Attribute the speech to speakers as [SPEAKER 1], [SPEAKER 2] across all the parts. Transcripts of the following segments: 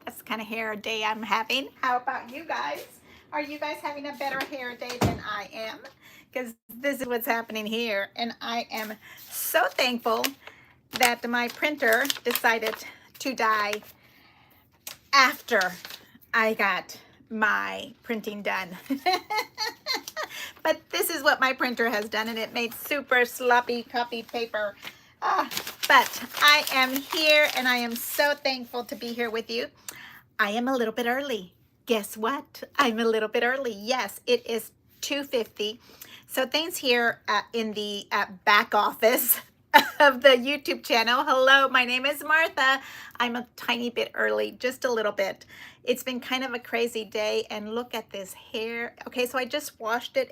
[SPEAKER 1] that's the kind of hair day I'm having. How about you guys? Are you guys having a better hair day than I am? Because this is what's happening here. And I am so thankful that my printer decided to die after I got my printing done. But this is what my printer has done, and it made super sloppy copy paper. But I am here, and I am so thankful to be here with you. I am a little bit early. Guess what? I'm a little bit early. Yes, it is 2:50. So things here in the back office of the YouTube channel. Hello, my name is Martha. I'm a tiny bit early, just a little bit. It's been kind of a crazy day, and look at this hair. Okay, so I just washed it,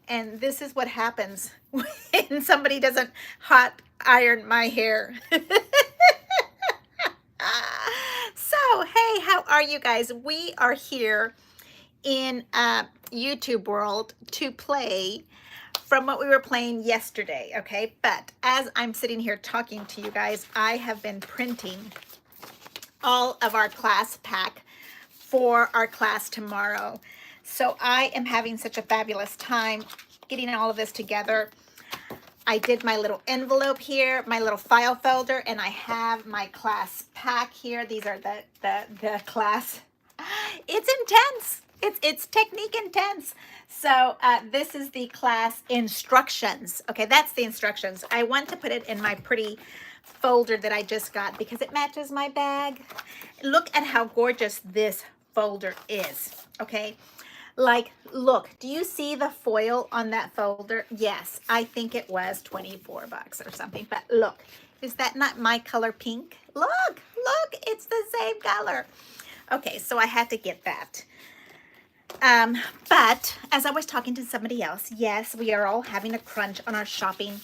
[SPEAKER 1] and this is what happens when somebody doesn't hot iron my hair. So, hey, how are you guys? We are here in YouTube world to play from what we were playing yesterday, okay? But as I'm sitting here talking to you guys, I have been printing all of our class pack for our class tomorrow. So I am having such a fabulous time getting all of this together. I did my little envelope here, my little file folder, and I have my class pack here. These are the class. It's intense. It's technique intense. So this is the class instructions. Okay, that's the instructions. I want to put it in my pretty folder that I just got because it matches my bag. Look at how gorgeous this folder is. Okay, like, look, do you see the foil on that folder? Yes, I think it was 24 bucks or something, but look, is that not my color pink? Look, it's the same color. Okay, so I had to get that. But as I was talking to somebody else, yes, we are all having a crunch on our shopping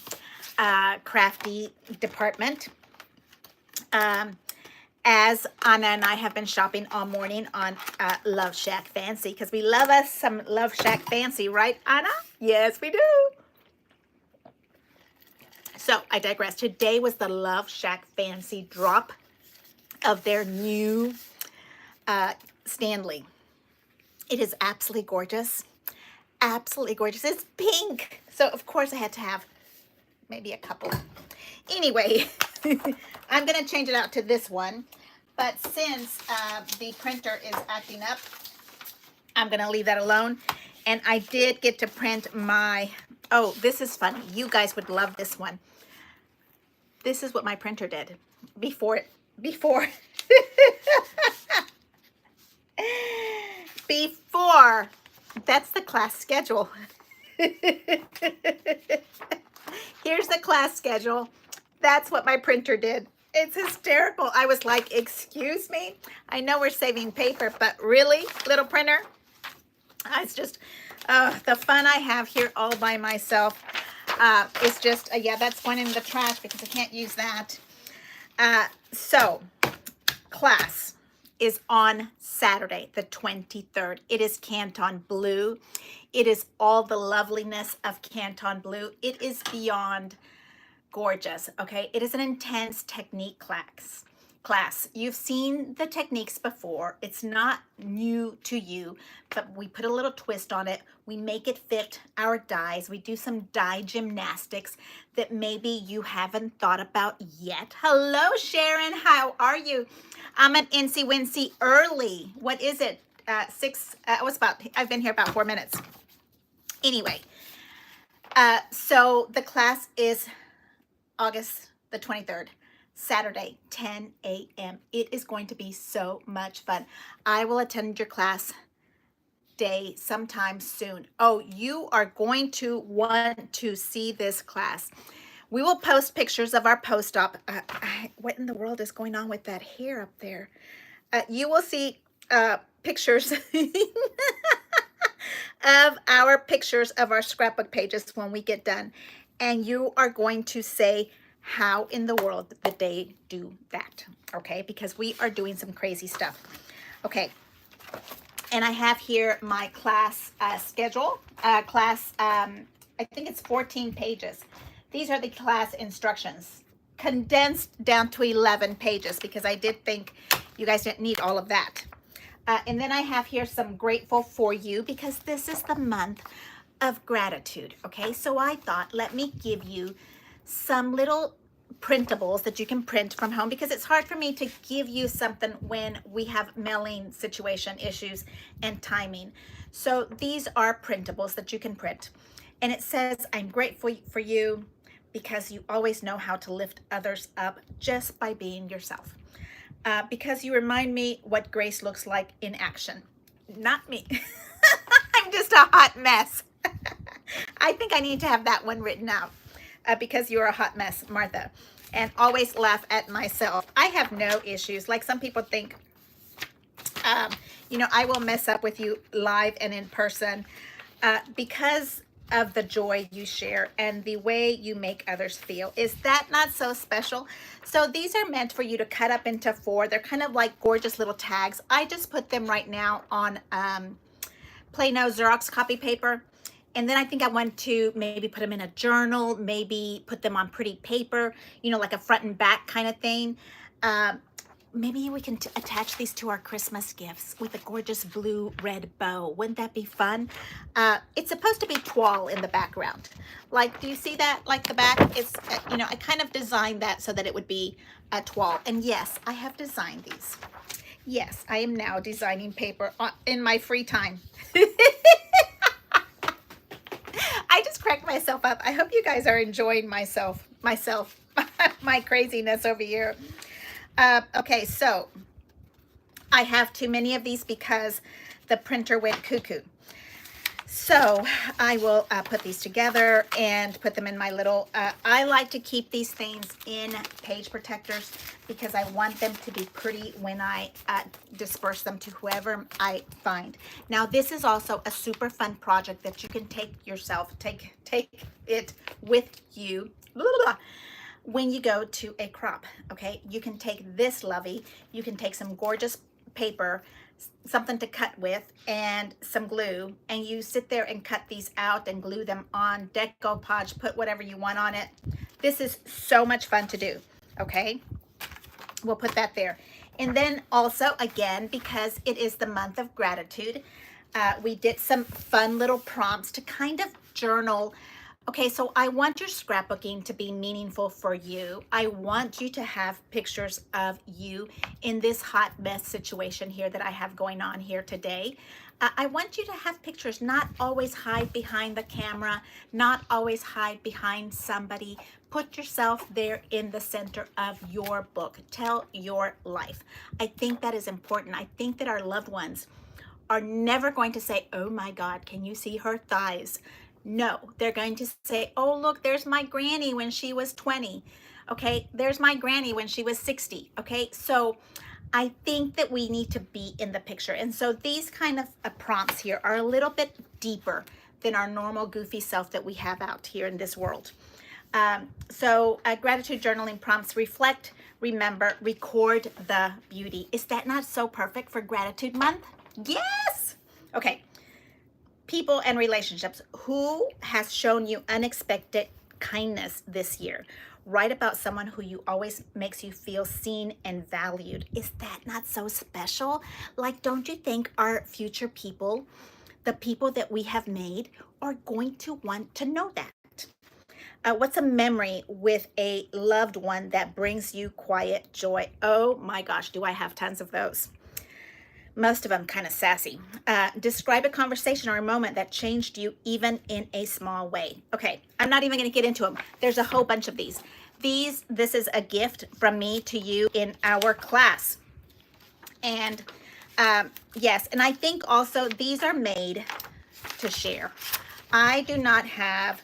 [SPEAKER 1] crafty department. As Anna and I have been shopping all morning on Love Shack Fancy, because we love us some Love Shack Fancy, right, Anna? Yes, we do. So I digress. Today was the Love Shack Fancy drop of their new Stanley. It is absolutely gorgeous. Absolutely gorgeous. It's pink. So, of course, I had to have maybe a couple. Anyway, I'm going to change it out to this one. But since the printer is acting up, I'm going to leave that alone. And I did get to print my... Oh, this is funny. You guys would love this one. This is what my printer did before... Before, that's the class schedule. Here's the class schedule. That's what my printer did. It's hysterical. I was like, excuse me? I know we're saving paper, but really, little printer? It's just the fun I have here all by myself. It's just, yeah, that's going in the trash because I can't use that. So, class is on Saturday, the 23rd. It is Canton Blue. It is all the loveliness of Canton Blue. It is beyond gorgeous, okay? It is an intense technique class. You've seen the techniques before. It's not new to you, but we put a little twist on it. We make it fit our dies. We do some die gymnastics that maybe you haven't thought about yet. Hello, Sharon. How are you? I'm an Incy Wincy early. What is it? I've been here about 4 minutes. Anyway, so the class is August the 23rd. Saturday, 10 a.m. It is going to be so much fun. I will attend your class day sometime soon. Oh, you are going to want to see this class. We will post pictures of our post-op. What in the world is going on with that hair up there? You will see pictures of our scrapbook pages when we get done. And you are going to say, how in the world did they do that? Okay, because we are doing some crazy stuff. Okay, and I have here my class schedule. I think it's 14 pages. These are the class instructions, condensed down to 11 pages because I did think You guys didn't need all of that. And then I have here some grateful for you, because this is the month of gratitude, okay? So I thought, let me give you some little printables that you can print from home, because it's hard for me to give you something when we have mailing situation issues and timing. So these are printables that you can print. And it says, I'm grateful for you because you always know how to lift others up just by being yourself. Because you remind me what grace looks like in action. Not me. I'm just a hot mess. I think I need to have that one written out. Because you're a hot mess, Martha. And always laugh at myself. I have no issues. Like some people think, you know, I will mess up with you live and in person because of the joy you share and the way you make others feel. Is that not so special? So these are meant for you to cut up into 4. They're kind of like gorgeous little tags. I just put them right now on Plano Xerox copy paper. And then I think I want to maybe put them in a journal, maybe put them on pretty paper, you know, like a front and back kind of thing. Maybe we can attach these to our Christmas gifts with a gorgeous blue-red bow. Wouldn't that be fun? It's supposed to be toile in the background. Like, do you see that? Like the back, it's, you know, I kind of designed that so that it would be a toile. And yes, I have designed these. Yes, I am now designing paper in my free time. I just cracked myself up. I hope you guys are enjoying myself, my craziness over here. Okay, so I have too many of these because the printer went cuckoo. So I will put these together and put them in my little, I like to keep these things in page protectors because I want them to be pretty when I disperse them to whoever I find. Now this is also a super fun project that you can take yourself, take it with you. Blah, blah, blah. When you go to a crop, okay, you can take this lovey, you can take some gorgeous paper, something to cut with, and some glue, and you sit there and cut these out and glue them on, decoupage, put whatever you want on it. This is so much fun to do, okay? We'll put that there. And then also, again, because it is the month of gratitude, we did some fun little prompts to kind of journal. Okay, so I want your scrapbooking to be meaningful for you. I want you to have pictures of you in this hot mess situation here that I have going on here today. I want you to have pictures, not always hide behind the camera, not always hide behind somebody. Put yourself there in the center of your book. Tell your life. I think that is important. I think that our loved ones are never going to say, oh my God, can you see her thighs? No, they're going to say, oh, look, there's my granny when she was 20. Okay, there's my granny when she was 60. Okay, so I think that we need to be in the picture. And so these kind of prompts here are a little bit deeper than our normal goofy self that we have out here in this world. Gratitude journaling prompts: reflect, remember, record the beauty. Is that not so perfect for Gratitude Month? Yes. Okay. People and relationships. Who has shown you unexpected kindness this year? Write about someone who you always makes you feel seen and valued. Is that not so special? Like, don't you think our future people, the people that we have made, are going to want to know that? What's a memory with a loved one that brings you quiet joy? Oh my gosh, do I have tons of those. Most of them kind of sassy. Describe a conversation or a moment that changed you even in a small way. Okay, I'm not even going to get into them. There's a whole bunch of these. This is a gift from me to you in our class. And yes, and I think also these are made to share. I do not have,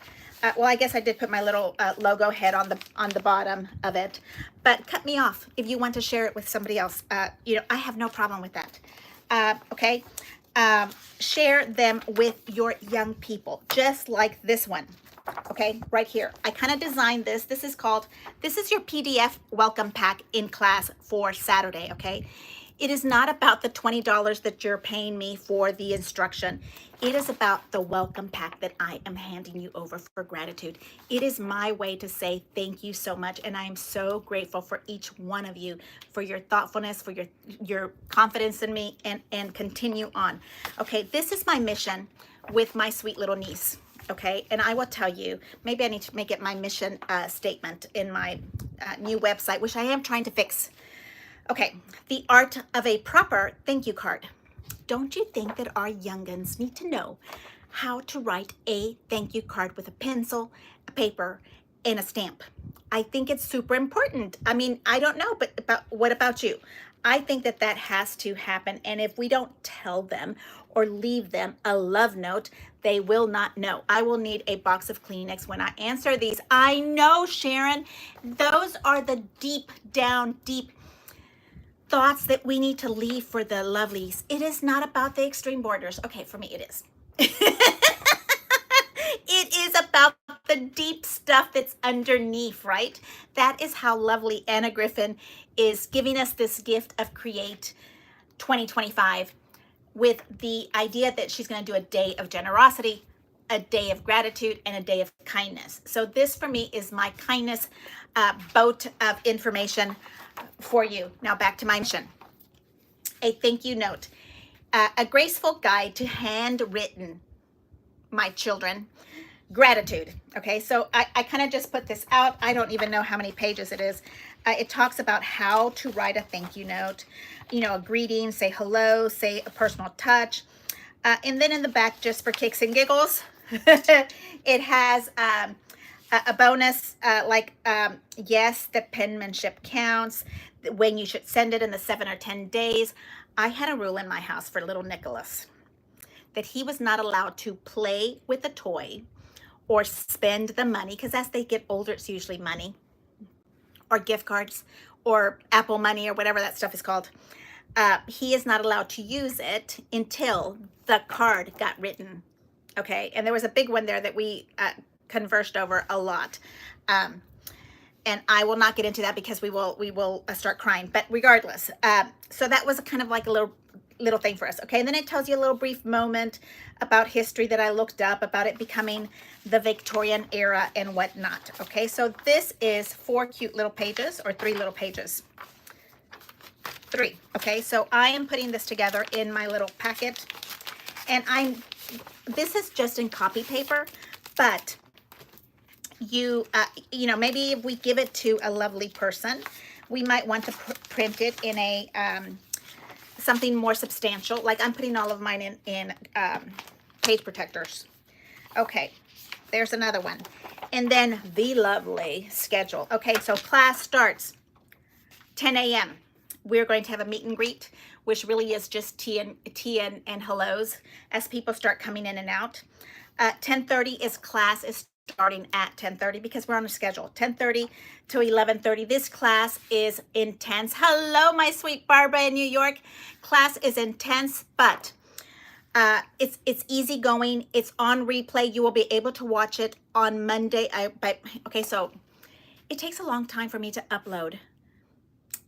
[SPEAKER 1] well, I guess I did put my little logo head on the bottom of it, but cut me off if you want to share it with somebody else. You know, I have no problem with that. Okay, share them with your young people, just like this one. Okay, right here. I kind of designed this. This is your PDF welcome pack in class for Saturday. Okay, It is not about the $20 that you're paying me for the instruction. It is about the welcome pack that I am handing you over for gratitude. It is my way to say thank you so much, and I am so grateful for each one of you, for your thoughtfulness, for your confidence in me, and continue on. Okay, this is my mission with my sweet little niece. Okay, and I will tell you, maybe I need to make it my mission statement in my new website, which I am trying to fix. Okay, the art of a proper thank you card. Don't you think that our youngins need to know how to write a thank you card with a pencil, a paper, and a stamp? I think it's super important. I mean, I don't know, but what about you? I think that that has to happen. And if we don't tell them or leave them a love note, they will not know. I will need a box of Kleenex when I answer these. I know, Sharon, those are the deep down, deep thoughts that we need to leave for the lovelies. It is not about the extreme borders. Okay, for me it is. It is about the deep stuff that's underneath, right? That is how lovely Anna Griffin is giving us this gift of Create 2025 with the idea that she's going to do a day of generosity, a day of gratitude, and a day of kindness. So this for me is my kindness boat of information for you. Now back to my mission. A thank you note, a graceful guide to handwritten, my children, gratitude. Okay, so I kind of just put this out. I don't even know how many pages it is. It talks about how to write a thank you note, you know, a greeting, say hello, say a personal touch. And then in the back, just for kicks and giggles, it has a bonus like, yes, the penmanship counts, when you should send it in the 7 or 10 days. I had a rule in my house for little Nicholas that he was not allowed to play with a toy or spend the money, because as they get older, it's usually money or gift cards or Apple money or whatever that stuff is called. He is not allowed to use it until the card got written. Okay, and there was a big one there that we conversed over a lot. And I will not get into that because we will start crying. But regardless, so that was kind of like a little thing for us. Okay, and then it tells you a little brief moment about history that I looked up, about it becoming the Victorian era and whatnot. Okay, so this is 4 cute little pages, or 3 little pages. 3. Okay, so I am putting this together in my little packet, and this is just in copy paper, but you know, maybe if we give it to a lovely person, we might want to print it in a something more substantial. Like I'm putting all of mine in page protectors. Okay, there's another one. And then the lovely schedule. Okay, so class starts 10 a.m. We're going to have a meet and greet, which really is just tea and hellos as people start coming in and out. 10:30 is class is starting at 10:30 because we're on a schedule. 10:30 to 11:30. This class is intense. Hello, my sweet Barbara in New York. Class is intense, but it's easy going. It's on replay. You will be able to watch it on Monday. Okay, so it takes a long time for me to upload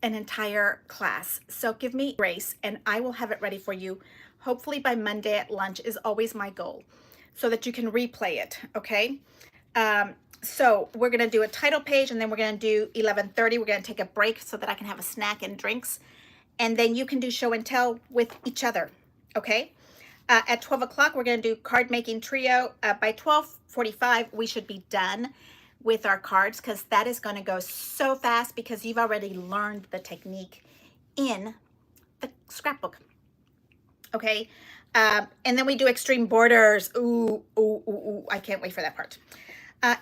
[SPEAKER 1] an entire class. So give me grace and I will have it ready for you. Hopefully by Monday at lunch is always my goal, so that you can replay it, okay? So we're gonna do a title page, and then we're gonna do 11:30. We're gonna take a break so that I can have a snack and drinks, and then you can do show and tell with each other, okay? At 12 o'clock, we're gonna do card making trio. By 12:45, we should be done with our cards, because that is gonna go so fast because you've already learned the technique in the scrapbook, okay? And then we do extreme borders. Ooh, ooh, ooh, ooh. I can't wait for that part.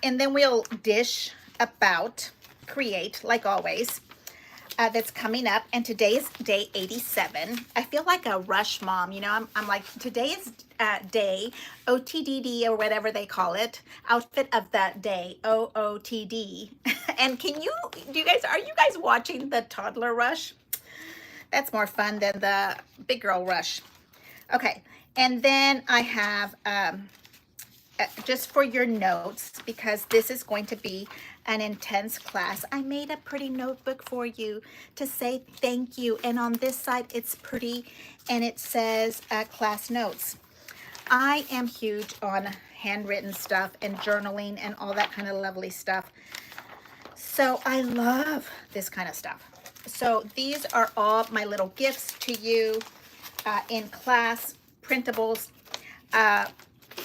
[SPEAKER 1] And then we'll dish about Create, like always, that's coming up. And today is day 87. I feel like a rush mom, you know, I'm like, today is day, OTDD or whatever they call it, outfit of the day, OOTD. And are you guys watching the toddler rush? That's more fun than the big girl rush. Okay, and then I have, just for your notes, because this is going to be an intense class, I made a pretty notebook for you to say thank you. And on this side, it's pretty, and it says class notes. I am huge on handwritten stuff and journaling and all that kind of lovely stuff. So I love this kind of stuff. So these are all my little gifts to you in class, printables.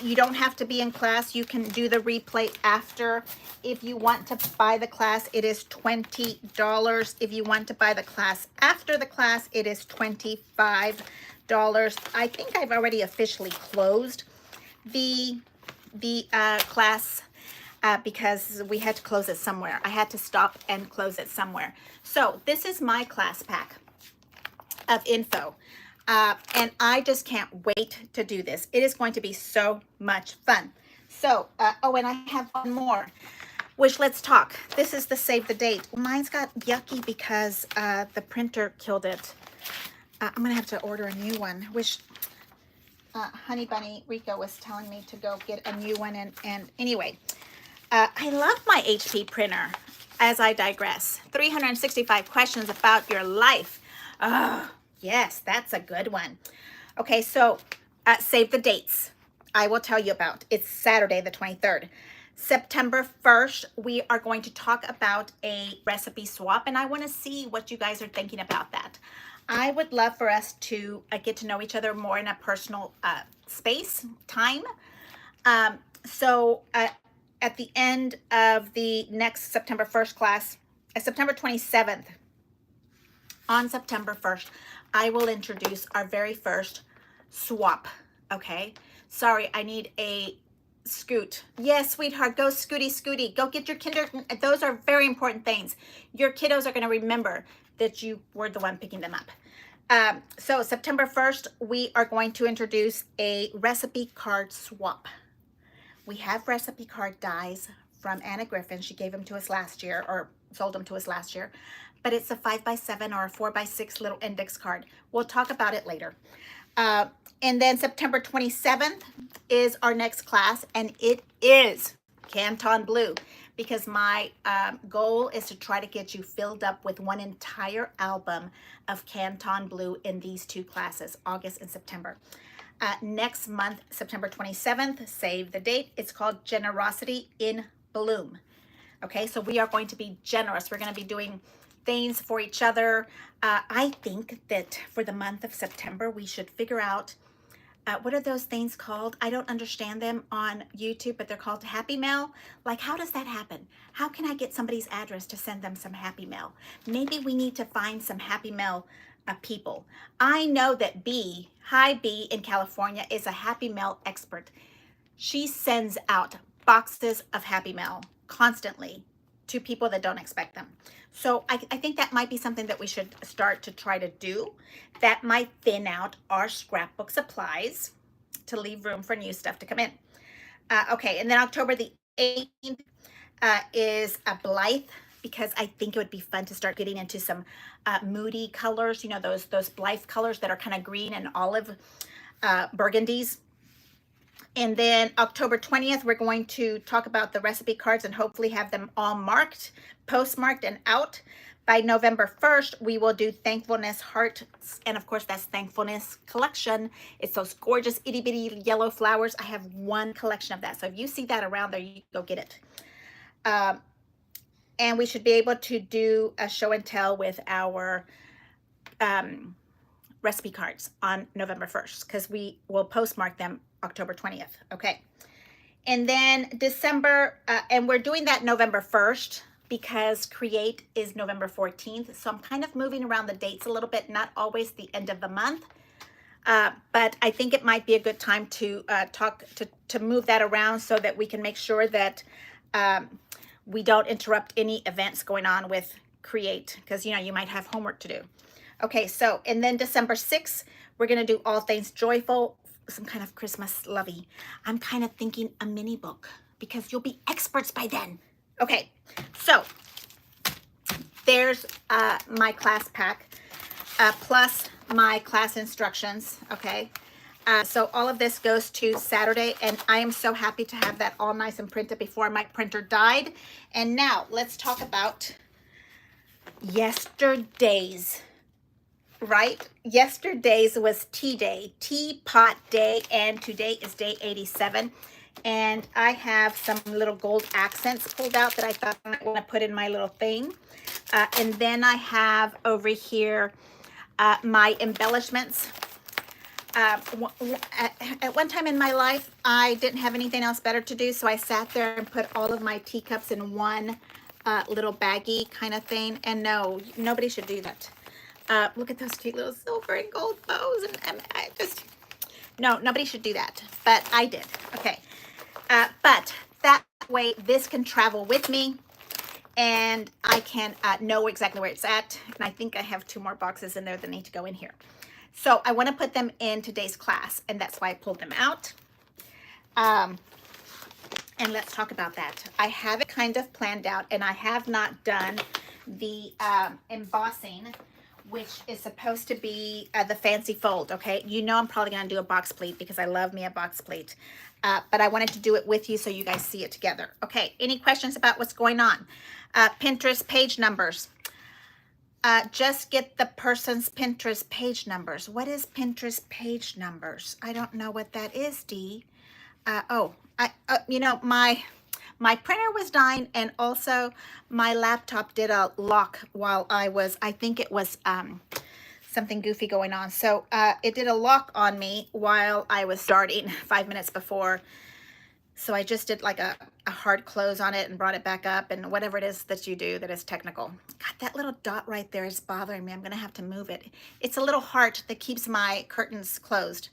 [SPEAKER 1] You don't have to be in class. You can do the replay after. If you want to buy the class, it is $20. If you want to buy the class after the class, it is $25. I think I've already officially closed the class because we had to close it somewhere. I had to stop and close it somewhere. So this is my class pack of info. And I just can't wait to do this. It is going to be so much fun. So, oh, and I have one more. Wish Let's Talk. This is the save the date. Mine's got yucky because the printer killed it. I'm going to have to order a new one. Wish Honey Bunny Rico was telling me to go get a new one. And anyway, I love my HP printer. As I digress, 365 questions about your life. Oh, yes, that's a good one. Okay, so save the dates. I will tell you about. It's Saturday the 23rd. September 1st, we are going to talk about a recipe swap, and I want to see what you guys are thinking about that. I would love for us to get to know each other more in a personal space, time. So at the end of the next September 1st class, September 27th, on September 1st, I will introduce our very first swap, okay? Sorry, I need a scoot. Yes, sweetheart, go scooty, scooty. Go get your kinder. Those are very important things. Your kiddos are going to remember that you were the one picking them up. So September 1st, we are going to introduce a recipe card swap. We have recipe card dies from Anna Griffin. She gave them to us last year, or sold them to us last year. But it's a 5x7 or a 4x6 little index card. We'll talk about it later. And then September 27th is our next class, and it is Canton Blue, because my goal is to try to get you filled up with one entire album of Canton Blue in these two classes, August and September. Next month, September 27th, save the date. It's called Generosity in Bloom. Okay, so we are going to be generous. We're going to be doing things for each other. I think that for the month of September, we should figure out what are those things called? I don't understand them on YouTube, but they're called Happy Mail. Like, how does that happen? How can I get somebody's address to send them some Happy Mail? Maybe we need to find some Happy Mail people. I know that B, hi B in California, is a Happy Mail expert. She sends out boxes of Happy Mail constantly to people that don't expect them. So I think that might be something that we should start to try to do. That might thin out our scrapbook supplies to leave room for new stuff to come in. Okay, and then October the 18th is a Blythe, because I think it would be fun to start getting into some moody colors, you know, those Blythe colors that are kind of green and olive burgundies. And then October 20th, we're going to talk about the recipe cards and hopefully have them all marked, postmarked, and out. By November 1st, we will do Thankfulness Hearts. And of course, that's Thankfulness Collection. It's those gorgeous itty bitty yellow flowers. I have one collection of that. So if you see that around there, you go get it. And we should be able to do a show and tell with our recipe cards on November 1st, because we will postmark them October 20th. Okay. And then December, and we're doing that November 1st because Create is November 14th. So I'm kind of moving around the dates a little bit, not always the end of the month. But I think it might be a good time to to move that around so that we can make sure that we don't interrupt any events going on with Create, because, you know, you might have homework to do. Okay, so, and then December 6th, we're going to do All Things Joyful, some kind of Christmas lovey. I'm kind of thinking a mini book, because you'll be experts by then. Okay, so there's my class pack, plus my class instructions, okay? So all of this goes to Saturday, and I am so happy to have that all nice and printed before my printer died. And now let's talk about yesterday's, right? Yesterday's was tea day, teapot day, and today is day 87. And I have some little gold accents pulled out that I thought I might want to put in my little thing. And then I have over here my embellishments. At one time in my life, I didn't have anything else better to do, so I sat there and put all of my teacups in one little baggie kind of thing. And no, nobody should do that. Look at those cute little silver and gold bows, and I just, no, nobody should do that, but I did. Okay, but that way this can travel with me, and I can know exactly where it's at. And I think I have 2 more boxes in there that need to go in here. So I want to put them in today's class, and that's why I pulled them out. And let's talk about that. I have it kind of planned out, and I have not done the embossing, which is supposed to be the fancy fold, okay? You know I'm probably going to do a box pleat because I love me a box pleat. But I wanted to do it with you so you guys see it together. Okay, any questions about what's going on? Pinterest page numbers. Just get the person's Pinterest page numbers. What is Pinterest page numbers? I don't know what that is, Dee. You know, my printer was dying, and also my laptop did a lock while I think it was something goofy going on. So it did a lock on me while I was starting 5 minutes before. So I just did like a hard close on it and brought it back up, and whatever it is that you do that is technical. God, that little dot right there is bothering me. I'm going to have to move it. It's a little heart that keeps my curtains closed.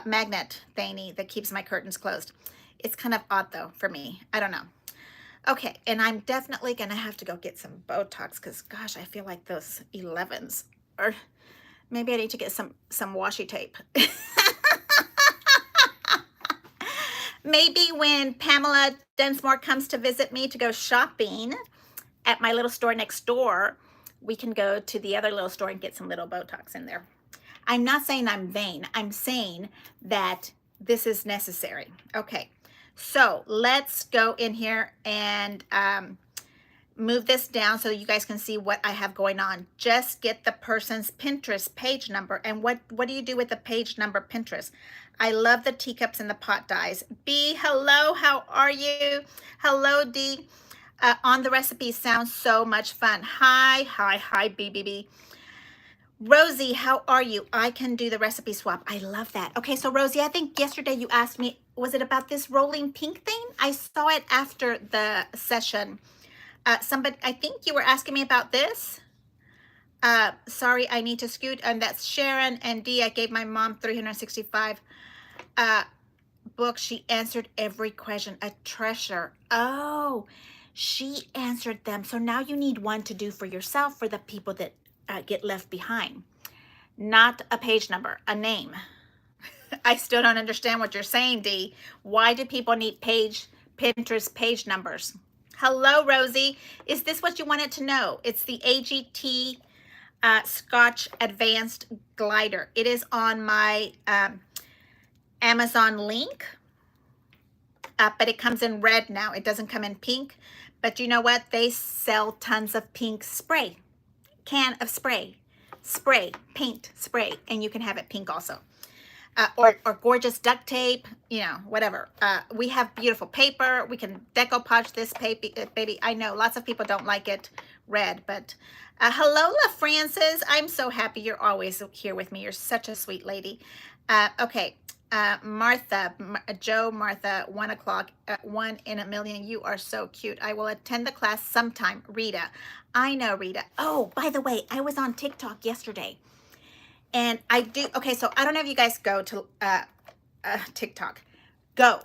[SPEAKER 1] Magnet thingy that keeps my curtains closed. It's kind of odd though for me. I don't know. Okay, and I'm definitely going to have to go get some Botox because gosh, I feel like those 11s. Or maybe I need to get some washi tape. Maybe when Pamela Densmore comes to visit me to go shopping at my little store next door, we can go to the other little store and get some little Botox in there. I'm not saying I'm vain. I'm saying that this is necessary. Okay, so let's go in here and move this down so you guys can see what I have going on. Just get the person's Pinterest page number. And what do you do with the page number Pinterest? I love the teacups and the pot dies. B, hello, how are you? Hello, D. On the recipe sounds so much fun. Hi, BBB. Rosie, how are you? I can do the recipe swap. I love that. Okay, so Rosie, I think yesterday you asked me, was it about this rolling pink thing? I saw it after the session. Somebody, I think you were asking me about this. Sorry, I need to scoot. And that's Sharon and D. I gave my mom 365 books. She answered every question. A treasure. Oh, she answered them. So now you need one to do for yourself for the people that get left behind. Not a page number, a name. I still don't understand what you're saying, D. Why do people need Pinterest page numbers? Hello, Rosie. Is this what you wanted to know? It's the AGT Scotch Advanced Glider. It is on my Amazon link, but it comes in red now. It doesn't come in pink. But you know what? They sell tons of pink spray. Can of spray. Spray, paint, spray. And you can have it pink also. Or gorgeous duct tape, you know, whatever. We have beautiful paper. We can decoupage this baby. I know lots of people don't like it red, but hello, La Francis. I'm so happy you're always here with me. You're such a sweet lady. Okay, Martha, Martha, 1 o'clock, 1 in a million. You are so cute. I will attend the class sometime. Rita, I know Rita. Oh, by the way, I was on TikTok yesterday. And I do, okay, so I don't know if you guys go to TikTok. Go.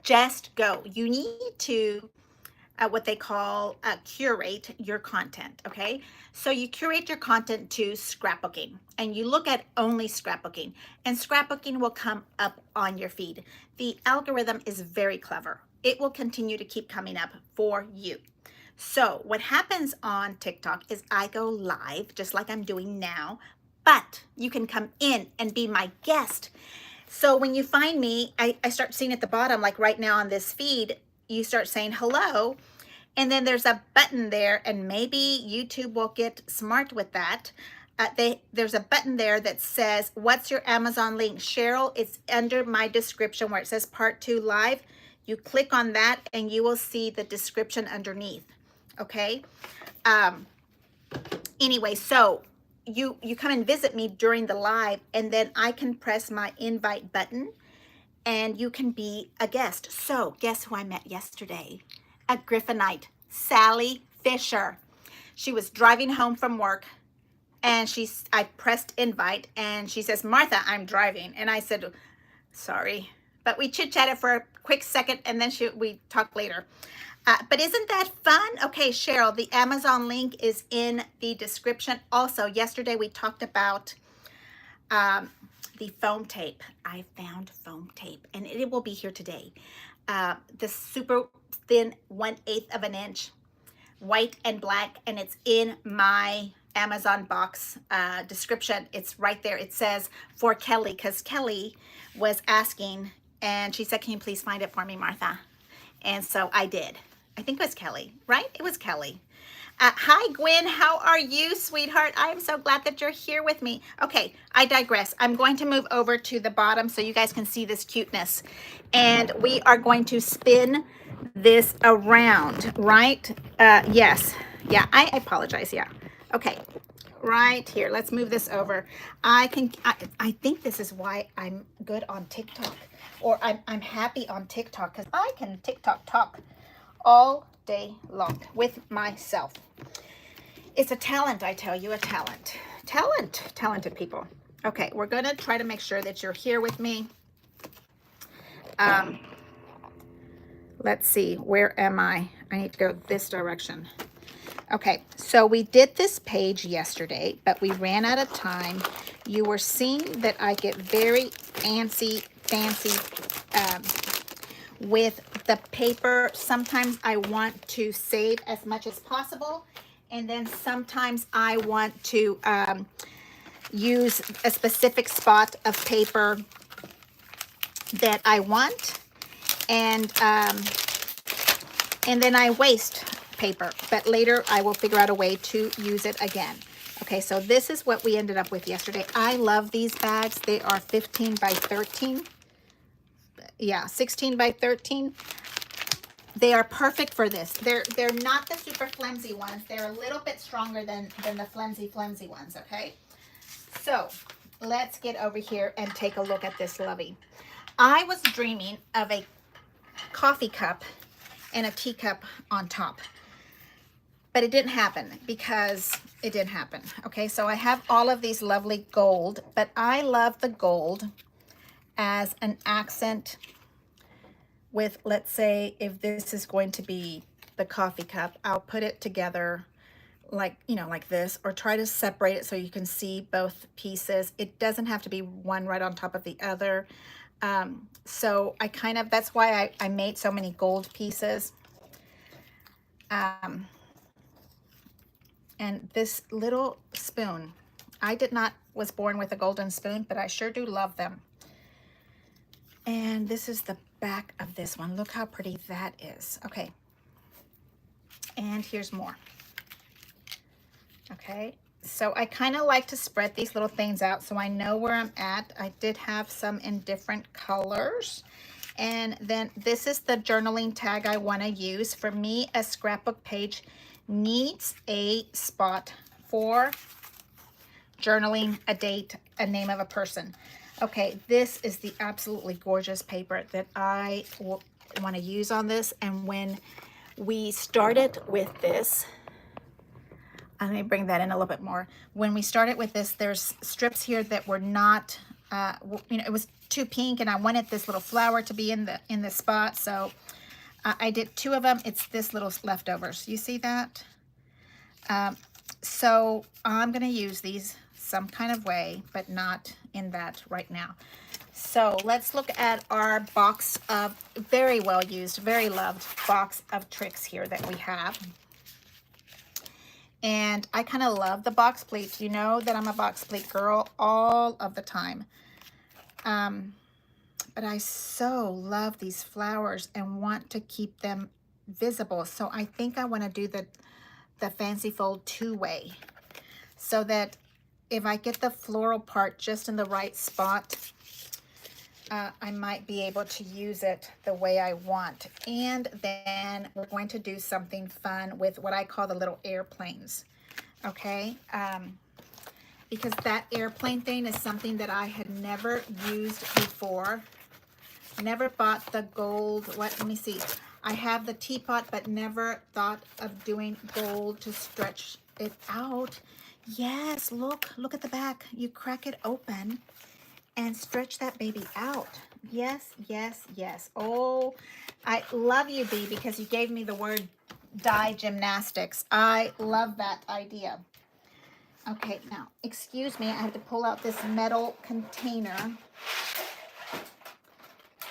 [SPEAKER 1] Just go. You need to, what they call curate your content, okay? So you curate your content to scrapbooking, and you look at only scrapbooking, and scrapbooking will come up on your feed. The algorithm is very clever. It will continue to keep coming up for you. So what happens on TikTok is I go live, just like I'm doing now, but you can come in and be my guest. So when you find me, I start seeing at the bottom, like right now on this feed, you start saying hello. And then there's a button there, and maybe YouTube will get smart with that. There's a button there that says, what's your Amazon link? Cheryl, it's under my description where it says part 2 live. You click on that and you will see the description underneath. Okay. Anyway, so you come and visit me during the live, and then I can press my invite button and you can be a guest. So guess who I met yesterday? A Griffinite, Sally Fisher. She was driving home from work, and I pressed invite, and she says, Martha, I'm driving. And I said, sorry. But we chit-chatted for a quick second, and then we talked later. But isn't that fun? Okay, Cheryl, the Amazon link is in the description. Also, yesterday we talked about the foam tape. I found foam tape, and it will be here today. The super thin 1/8 of an inch, white and black, and it's in my Amazon box description. It's right there. It says for Kelly, because Kelly was asking, and she said, can you please find it for me, Martha? And so I did. I think it was Kelly, right? It was Kelly. Hi, Gwen. How are you, sweetheart? I am so glad that you're here with me. Okay, I digress. I'm going to move over to the bottom so you guys can see this cuteness. And we are going to spin this around, right? Yes. Yeah, I apologize. Yeah. Okay. Right here. Let's move this over. I think this is why I'm good on TikTok, or I'm happy on TikTok, because I can TikTok talk all day long with myself. It's a talent, I tell you, a talent. Talented people. Okay, we're going to try to make sure that you're here with me. Let's see, where am I? I need to go this direction. Okay, so we did this page yesterday, but we ran out of time. You were seeing that I get very fancy with the paper. Sometimes I want to save as much as possible, and then sometimes I want to use a specific spot of paper that I want, and then I waste paper, but later I will figure out a way to use it again. Okay, so this is what we ended up with yesterday. I love these bags. They are 15 by 13. Yeah, 16 by 13. They are perfect for this. They're not the super flimsy ones. They're a little bit stronger than the flimsy ones, okay? So let's get over here and take a look at this lovey. I was dreaming of a coffee cup and a teacup on top, but it didn't happen because it didn't happen. Okay, so I have all of these lovely gold, but I love the gold as an accent with, let's say, if this is going to be the coffee cup, I'll put it together like, you know, like this, or try to separate it so you can see both pieces. It doesn't have to be one right on top of the other. So I kind of, that's why I made so many gold pieces. And this little spoon, was born with a golden spoon, but I sure do love them. And this is the back of this one. Look how pretty that is. Okay. And here's more. Okay. So I kind of like to spread these little things out so I know where I'm at. I did have some in different colors. And then this is the journaling tag I want to use. For me, a scrapbook page needs a spot for journaling, a date, a name of a person. Okay, this is the absolutely gorgeous paper that I want to use on this. And when we started with this, let me bring that in a little bit more. When we started with this, there's strips here that were not, you know, it was too pink, and I wanted this little flower to be in the spot. So I did 2 of them. It's this little leftovers. You see that? So I'm going to use these some kind of way, but not in that right now. So let's look at our box of very well used, very loved box of tricks here that we have. And I kind of love the box pleats. You know that I'm a box pleat girl all of the time. but I so love these flowers and want to keep them visible. So I think I want to do the fancy fold two-way, so that if I get the floral part just in the right spot, I might be able to use it the way I want. And then we're going to do something fun with what I call the little airplanes, okay? Because that airplane thing is something that I had never used before. Never bought the gold, let me see. I have the teapot, but never thought of doing gold to stretch it out. Yes, look at the back. You crack it open and stretch that baby out. Yes, yes, yes. Oh, I love you, Bee, because you gave me the word die gymnastics. I love that idea. Okay, now, excuse me, I have to pull out this metal container.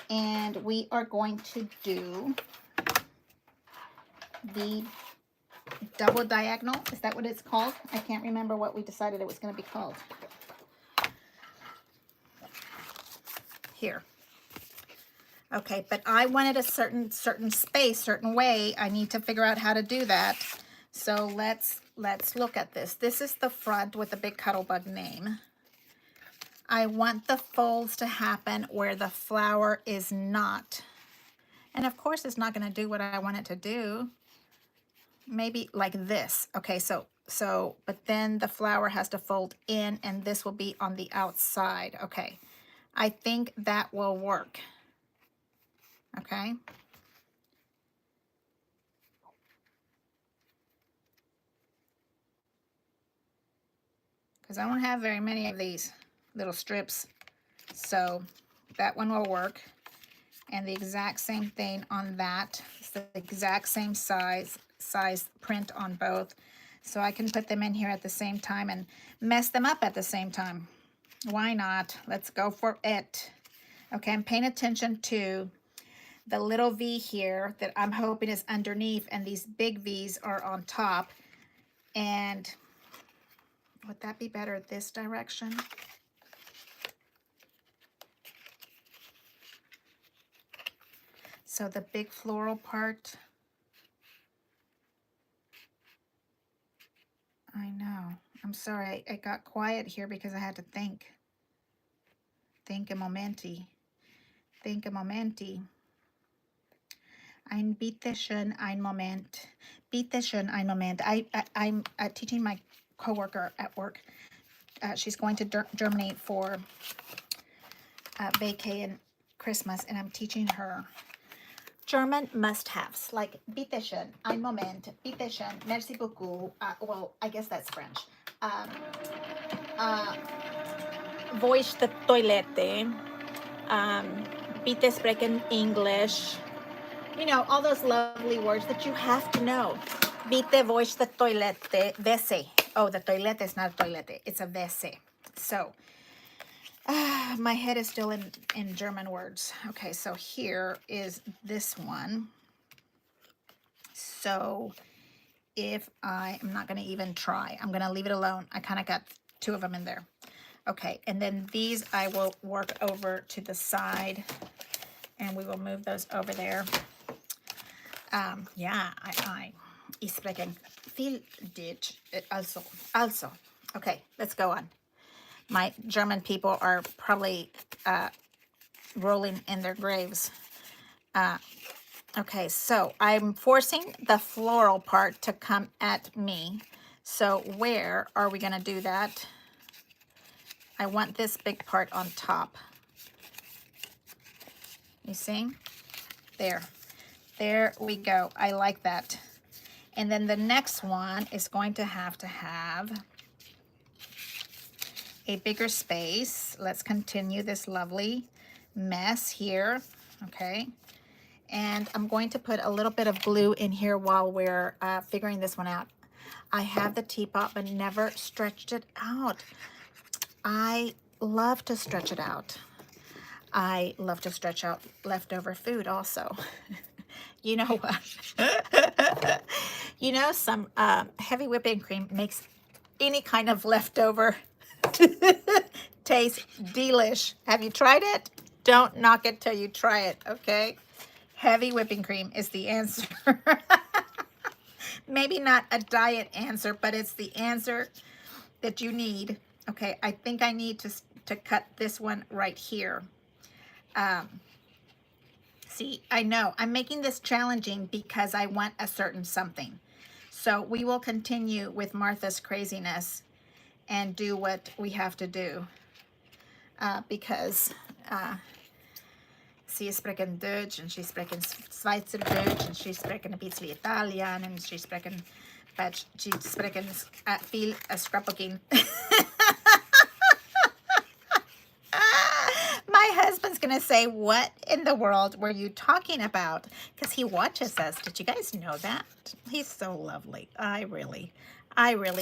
[SPEAKER 1] And we are going to do the double diagonal. Is that what it's called? I can't remember what we decided it was going to be called. Here. Okay, but I wanted a certain space, certain way. I need to figure out how to do that. So let's look at this. This is the front with the big Cuttlebug name. I want the folds to happen where the flower is not. And of course it's not going to do what I want it to do. Maybe like this. Okay, so but then the flower has to fold in and this will be on the outside. Okay, I think that will work. Okay. Because I don't have very many of these little strips. So that one will work. And the exact same thing on that. It's the exact same size print on both. So I can put them in here at the same time and mess them up at the same time. Why not? Let's go for it. Okay, I'm paying attention to the little V here that I'm hoping is underneath, and these big V's are on top. And would that be better this direction? So the big floral part. I know. I'm sorry. I got quiet here because I had to think. Think a momenti. Think a momenti. Ein bitteschön, ein Moment. Bitteschön, ein Moment. I'm teaching my coworker at work. She's going to Germany for vacay and Christmas, and I'm teaching her German must-haves, like bitteschön, ein Moment, bitteschön, merci beaucoup. Well, I guess that's French. Voice the toilette. Bitte sprechen English. You know, all those lovely words that you have to know. Bitte voice the toilette. Wäsche. Oh, the toilette is not a toilette. It's a Wäsche. So, my head is still in German words. Okay, so here is this one. So if I'm not going to even try. I'm going to leave it alone. I kind of got two of them in there. Okay, and then these I will work over to the side, and we will move those over there. Yeah, ich spreche viel Deutsch also. Okay, let's go on. My German people are probably rolling in their graves. Okay, so I'm forcing the floral part to come at me. So where are we going to do that? I want this big part on top. You see? There. There we go. I like that. And then the next one is going to have a bigger space. Let's continue this lovely mess here. Okay. And I'm going to put a little bit of glue in here while we're figuring this one out. I have the teapot, but never stretched it out. I love to stretch it out. I love to stretch out leftover food also. You know what? You know, some heavy whipping cream makes any kind of leftover taste delish. Have you tried it? Don't knock it till you try it, okay? Heavy whipping cream is the answer. Maybe not a diet answer, but it's the answer that you need. Okay, I think I need to cut this one right here. See, I know I'm making this challenging because I want a certain something. So we will continue with Martha's craziness and do what we have to do. Because sie sprechen Deutsch and she sprechen Schweizerdeutsch and she sprechen ein bisschen Italian and she sprechen, but she sprechen viel Scrapbooking. My husband's gonna say, what in the world were you talking about? Because he watches us. Did you guys know that? He's so lovely. I really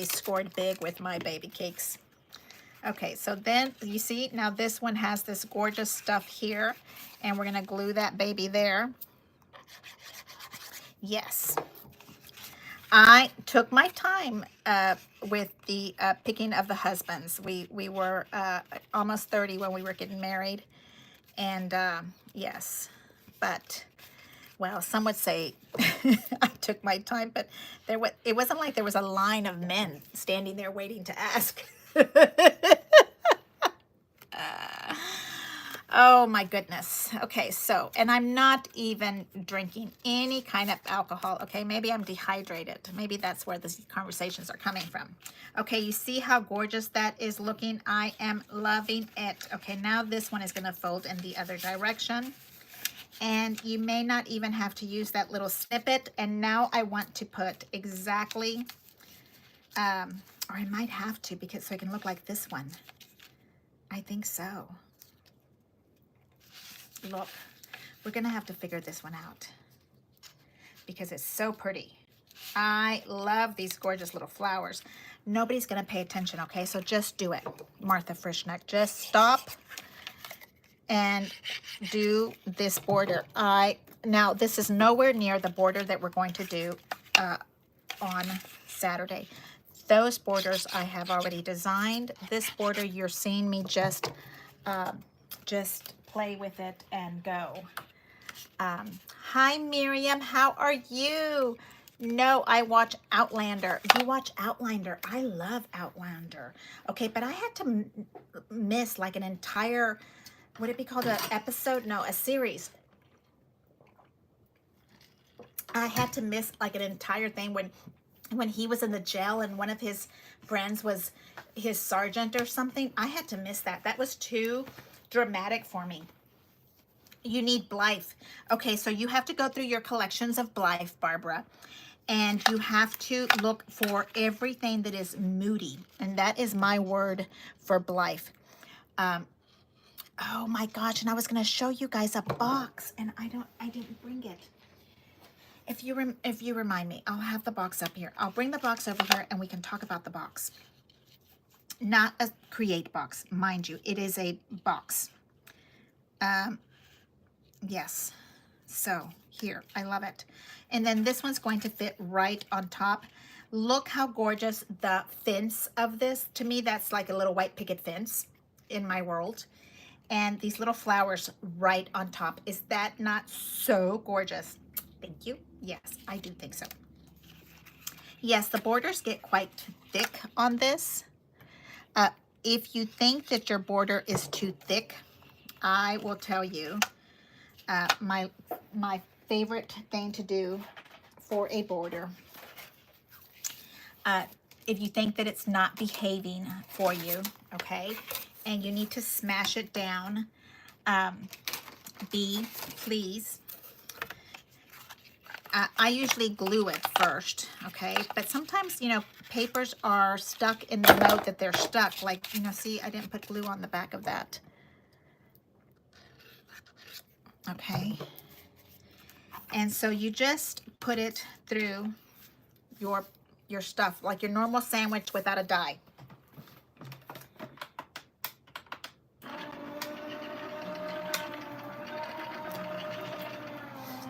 [SPEAKER 1] scored big with my baby cakes. Okay, so then you see, now this one has this gorgeous stuff here, and we're gonna glue that baby there. Yes. I took my time with the picking of the husbands. We were almost 30 when we were getting married, and yes, but well, some would say I took my time, but it wasn't like there was a line of men standing there waiting to ask. Oh my goodness. Okay, so, and I'm not even drinking any kind of alcohol. Okay, maybe I'm dehydrated. Maybe that's where these conversations are coming from. Okay, you see how gorgeous that is looking? I am loving it. Okay, now this one is going to fold in the other direction. And you may not even have to use that little snippet. And now I want to put exactly, or I might have to, because so it can look like this one. I think so. Look, we're gonna have to figure this one out because it's so pretty. I love these gorgeous little flowers. Nobody's gonna pay attention, okay? So just do it, Martha Frischknecht. Just stop and do this border. Now this is nowhere near the border that we're going to do on Saturday. Those borders I have already designed. This border, you're seeing me just play with it and go. Hi Miriam, how are you? No, I watch Outlander. You watch Outlander. I love Outlander. Okay, but I had to miss like an entire, would it be called an episode? No, a series. I had to miss like an entire thing when he was in the jail and one of his friends was his sergeant or something. I had to miss that. That was too dramatic for me. You need Blythe. Okay, so you have to go through your collections of Blythe, Barbara, and you have to look for everything that is moody, and that is my word for Blythe. Oh my gosh, and I was going to show you guys a box, and I didn't bring it. If you remind me, I'll have the box up here. I'll bring the box over here, and we can talk about the box. Not a create box, mind you. It is a box. Yes. So here, I love it. And then this one's going to fit right on top. Look how gorgeous the fence of this. To me, that's like a little white picket fence in my world. And these little flowers right on top. Is that not so gorgeous? Thank you. Yes, I do think so. Yes, the borders get quite thick on this. If you think that your border is too thick, I will tell you my favorite thing to do for a border. If you think that it's not behaving for you, okay, and you need to smash it down, please. I usually glue it first, okay? But sometimes, you know, papers are stuck in the mode that they're stuck. Like, you know, see, I didn't put glue on the back of that. Okay. And so you just put it through your stuff, like your normal sandwich without a die.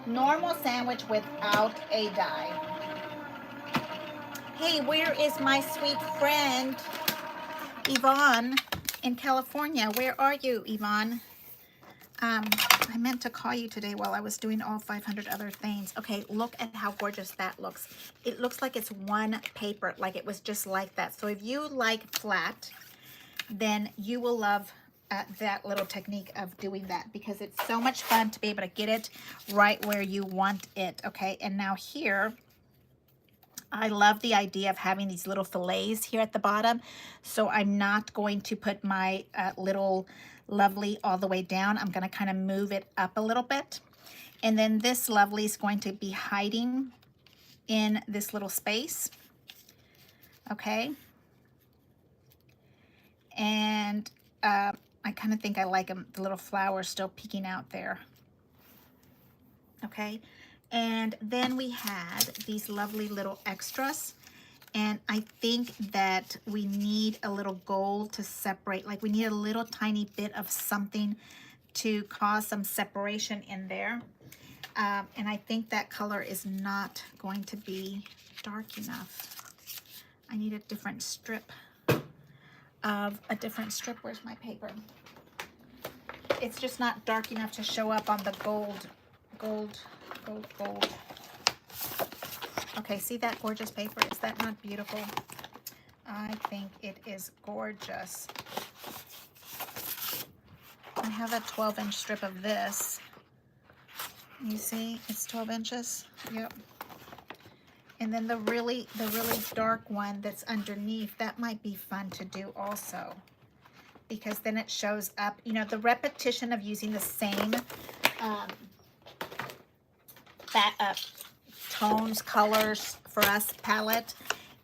[SPEAKER 1] Normal sandwich without a die. Hey, where is my sweet friend Yvonne in California? Where are you, Yvonne? I meant to call you today while I was doing all 500 other things. Okay, look at how gorgeous that looks. It looks like it's one paper, like it was just like that. So if you like flat, then you will love that little technique of doing that, because it's so much fun to be able to get it right where you want it. Okay, and now here, I love the idea of having these little fillets here at the bottom. So I'm not going to put my little lovely all the way down. I'm going to kind of move it up a little bit. And then this lovely is going to be hiding in this little space. Okay. And I kind of think I like them, the little flowers still peeking out there. Okay. And then we had these lovely little extras. And I think that we need a little gold to separate, like we need a little tiny bit of something to cause some separation in there. And I think that color is not going to be dark enough. I need a different strip Where's my paper? It's just not dark enough to show up on the gold. Okay, see that gorgeous paper? Is that not beautiful? I think it is gorgeous. I have a 12-inch strip of this. You see, it's 12 inches. Yep. And then the really dark one that's underneath, that might be fun to do also, because then it shows up, you know, the repetition of using the same tones, colors for us palette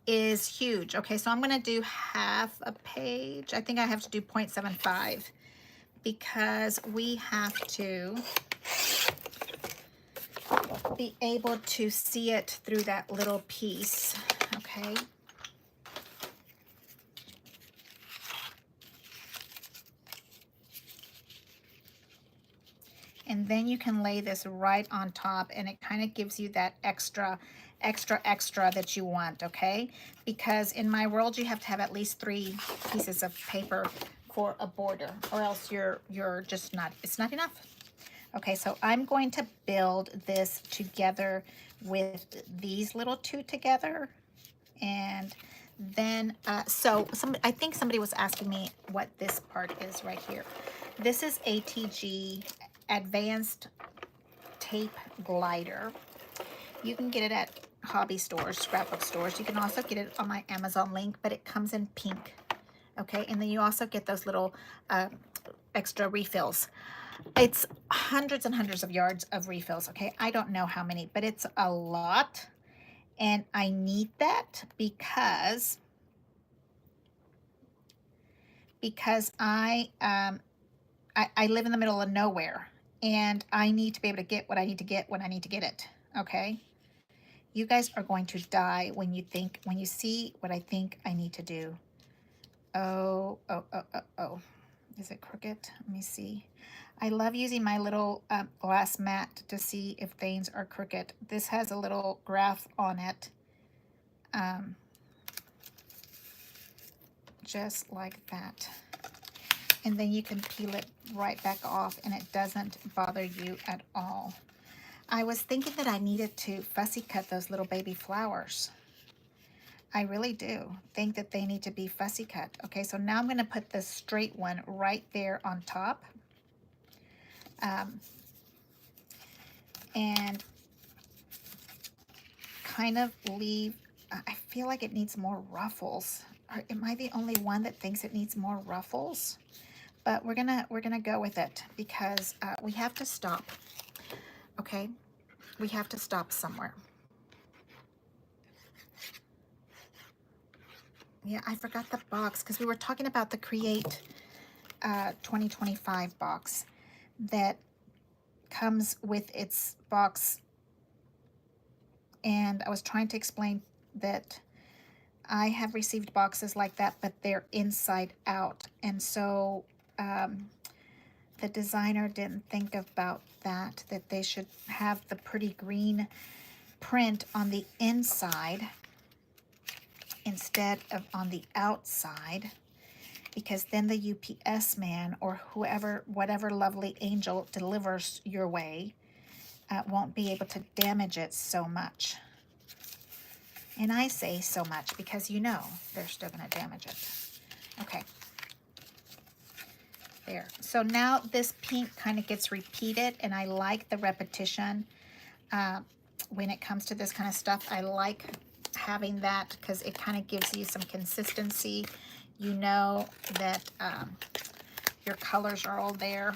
[SPEAKER 1] is huge. Okay, so I'm going to do half a page. I think I have to do 0.75 because we have to be able to see it through that little piece. Okay. And then you can lay this right on top, and it kind of gives you that extra that you want, okay? Because in my world, you have to have at least 3 pieces of paper for a border, or else you're just not, it's not enough. Okay, so I'm going to build this together with these little 2 together. And then, I think somebody was asking me what this part is right here. This is ATG Advanced Tape Glider. You can get it at hobby stores, scrapbook stores. You can also get it on my Amazon link, but it comes in pink. Okay, and then you also get those little extra refills. It's hundreds and hundreds of yards of refills. Okay, I don't know how many, but it's a lot. And I need that because I live in the middle of nowhere, and I need to be able to get what I need to get when I need to get it. Okay, you guys are going to die when you see what I think I need to do. Oh, is it crooked? Let me see. I love using my little glass mat to see if things are crooked. This has a little graph on it. Just like that. And then you can peel it right back off, and it doesn't bother you at all. I was thinking that I needed to fussy cut those little baby flowers. I really do think that they need to be fussy cut. Okay, so now I'm going to put the straight one right there on top. And kind of leave, I feel like it needs more ruffles. Or am I the only one that thinks it needs more ruffles? But we're gonna go with it because we have to stop. Okay, we have to stop somewhere. Yeah, I forgot the box because we were talking about the Create 2025 box that comes with its box, and I was trying to explain that I have received boxes like that, but they're inside out, and so the designer didn't think about that they should have the pretty green print on the inside instead of on the outside. because then the UPS man or whatever lovely angel delivers your way won't be able to damage it so much. And I say so much because you know they're still going to damage it. Okay. There. So now this pink kind of gets repeated, and I like the repetition. When it comes to this kind of stuff, I like having that because it kind of gives you some consistency. You know that your colors are all there.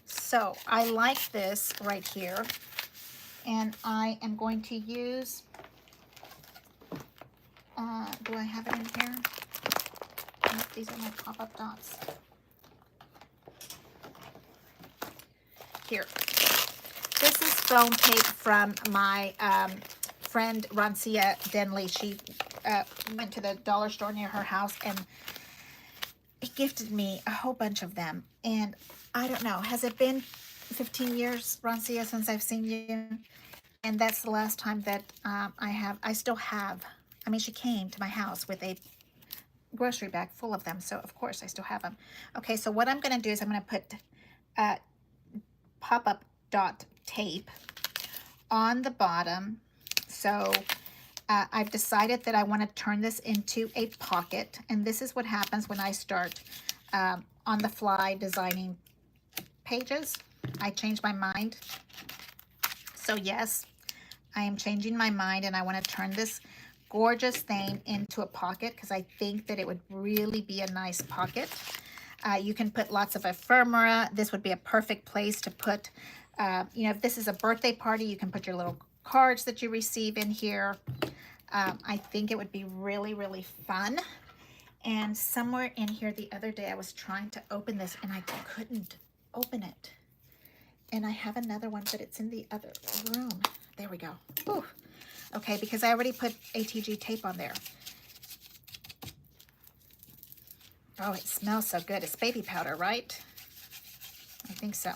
[SPEAKER 1] So I like this right here, and I am going to use, do I have it in here? Nope, these are my pop-up dots. Here. This is foam tape from my friend Rancia Denley. She went to the dollar store near her house and gifted me a whole bunch of them. And I don't know, has it been 15 years, Rancia, since I've seen you? And that's the last time that I still have. I mean, she came to my house with a grocery bag full of them, so of course I still have them. Okay, so what I'm going to do is I'm going to put pop-up dot tape on the bottom. So I've decided that I want to turn this into a pocket, and this is what happens when I start on the fly designing pages. I change my mind. So yes, I am changing my mind, and I want to turn this gorgeous thing into a pocket because I think that it would really be a nice pocket. You can put lots of ephemera. This would be a perfect place to put, you know, if this is a birthday party, you can put your little cards that you receive in here. I think it would be really, really fun. And somewhere in here the other day, I was trying to open this and I couldn't open it. And I have another one, but it's in the other room. There we go. Ooh. Okay, because I already put ATG tape on there. Oh, it smells so good. It's baby powder, right? I think so.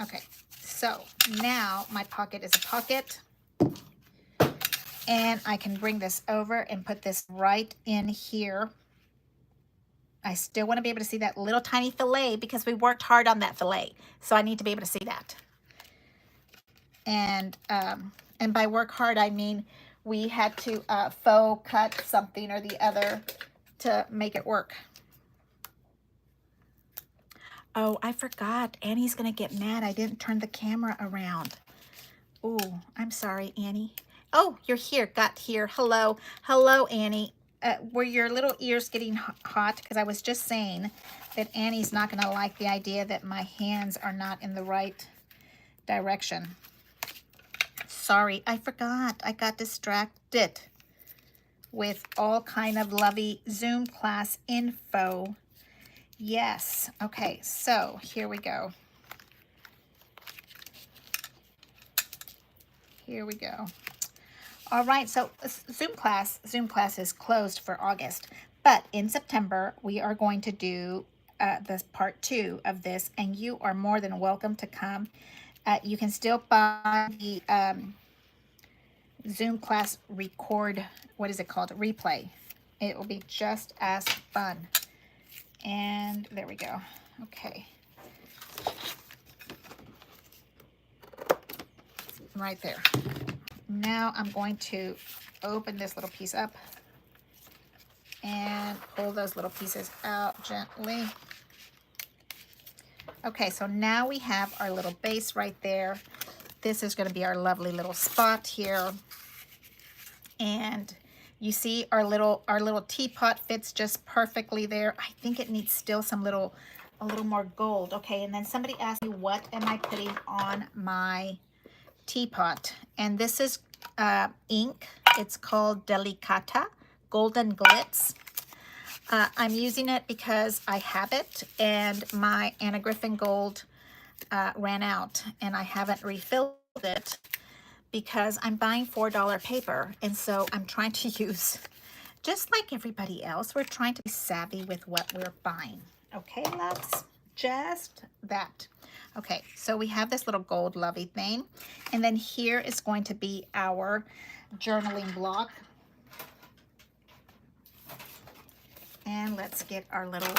[SPEAKER 1] Okay, so now my pocket is a pocket. And I can bring this over and put this right in here. I still want to be able to see that little tiny fillet because we worked hard on that fillet. So I need to be able to see that. And by work hard, I mean we had to faux cut something or the other to make it work. Oh, I forgot. Annie's going to get mad. I didn't turn the camera around. Oh, I'm sorry, Annie. Oh, you're here. Got here. Hello. Hello, Annie. Were your little ears getting hot? Because I was just saying that Annie's not going to like the idea that my hands are not in the right direction. Sorry, I forgot. I got distracted with all kind of lovely Zoom class info. Yes. Okay, so here we go. Here we go. All right, so Zoom class is closed for August, but in September we are going to do the part 2 of this, and you are more than welcome to come. You can still buy the Zoom class record, what is it called? Replay. It will be just as fun. And there we go. Okay. Right there. Now I'm going to open this little piece up and pull those little pieces out gently. Okay, so now we have our little base right there. This is going to be our lovely little spot here. And you see our little teapot fits just perfectly there. I think it needs still a little more gold. Okay, and then somebody asked me, what am I putting on my teapot? And this is ink. It's called Delicata Golden Glitz. I'm using it because I have it, and my Anna Griffin Gold ran out, and I haven't refilled it because I'm buying $4 paper, and so I'm trying to use, just like everybody else, we're trying to be savvy with what we're buying. Okay, loves? Just that. Okay, so we have this little gold lovey thing, and then here is going to be our journaling block. And let's get our little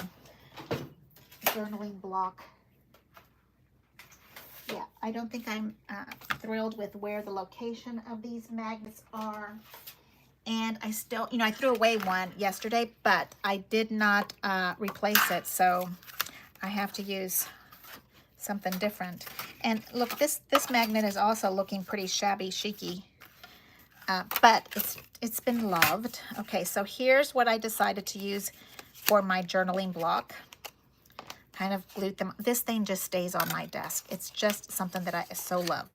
[SPEAKER 1] journaling block. Yeah, I don't think I'm thrilled with where the location of these magnets are. And I still, I threw away one yesterday, but I did not replace it. So I have to use something different. And look, this magnet is also looking pretty shabby chicy, but it's been loved. Okay, so here's what I decided to use for my journaling block. Kind of glued them. This thing just stays on my desk. It's just something that I so love.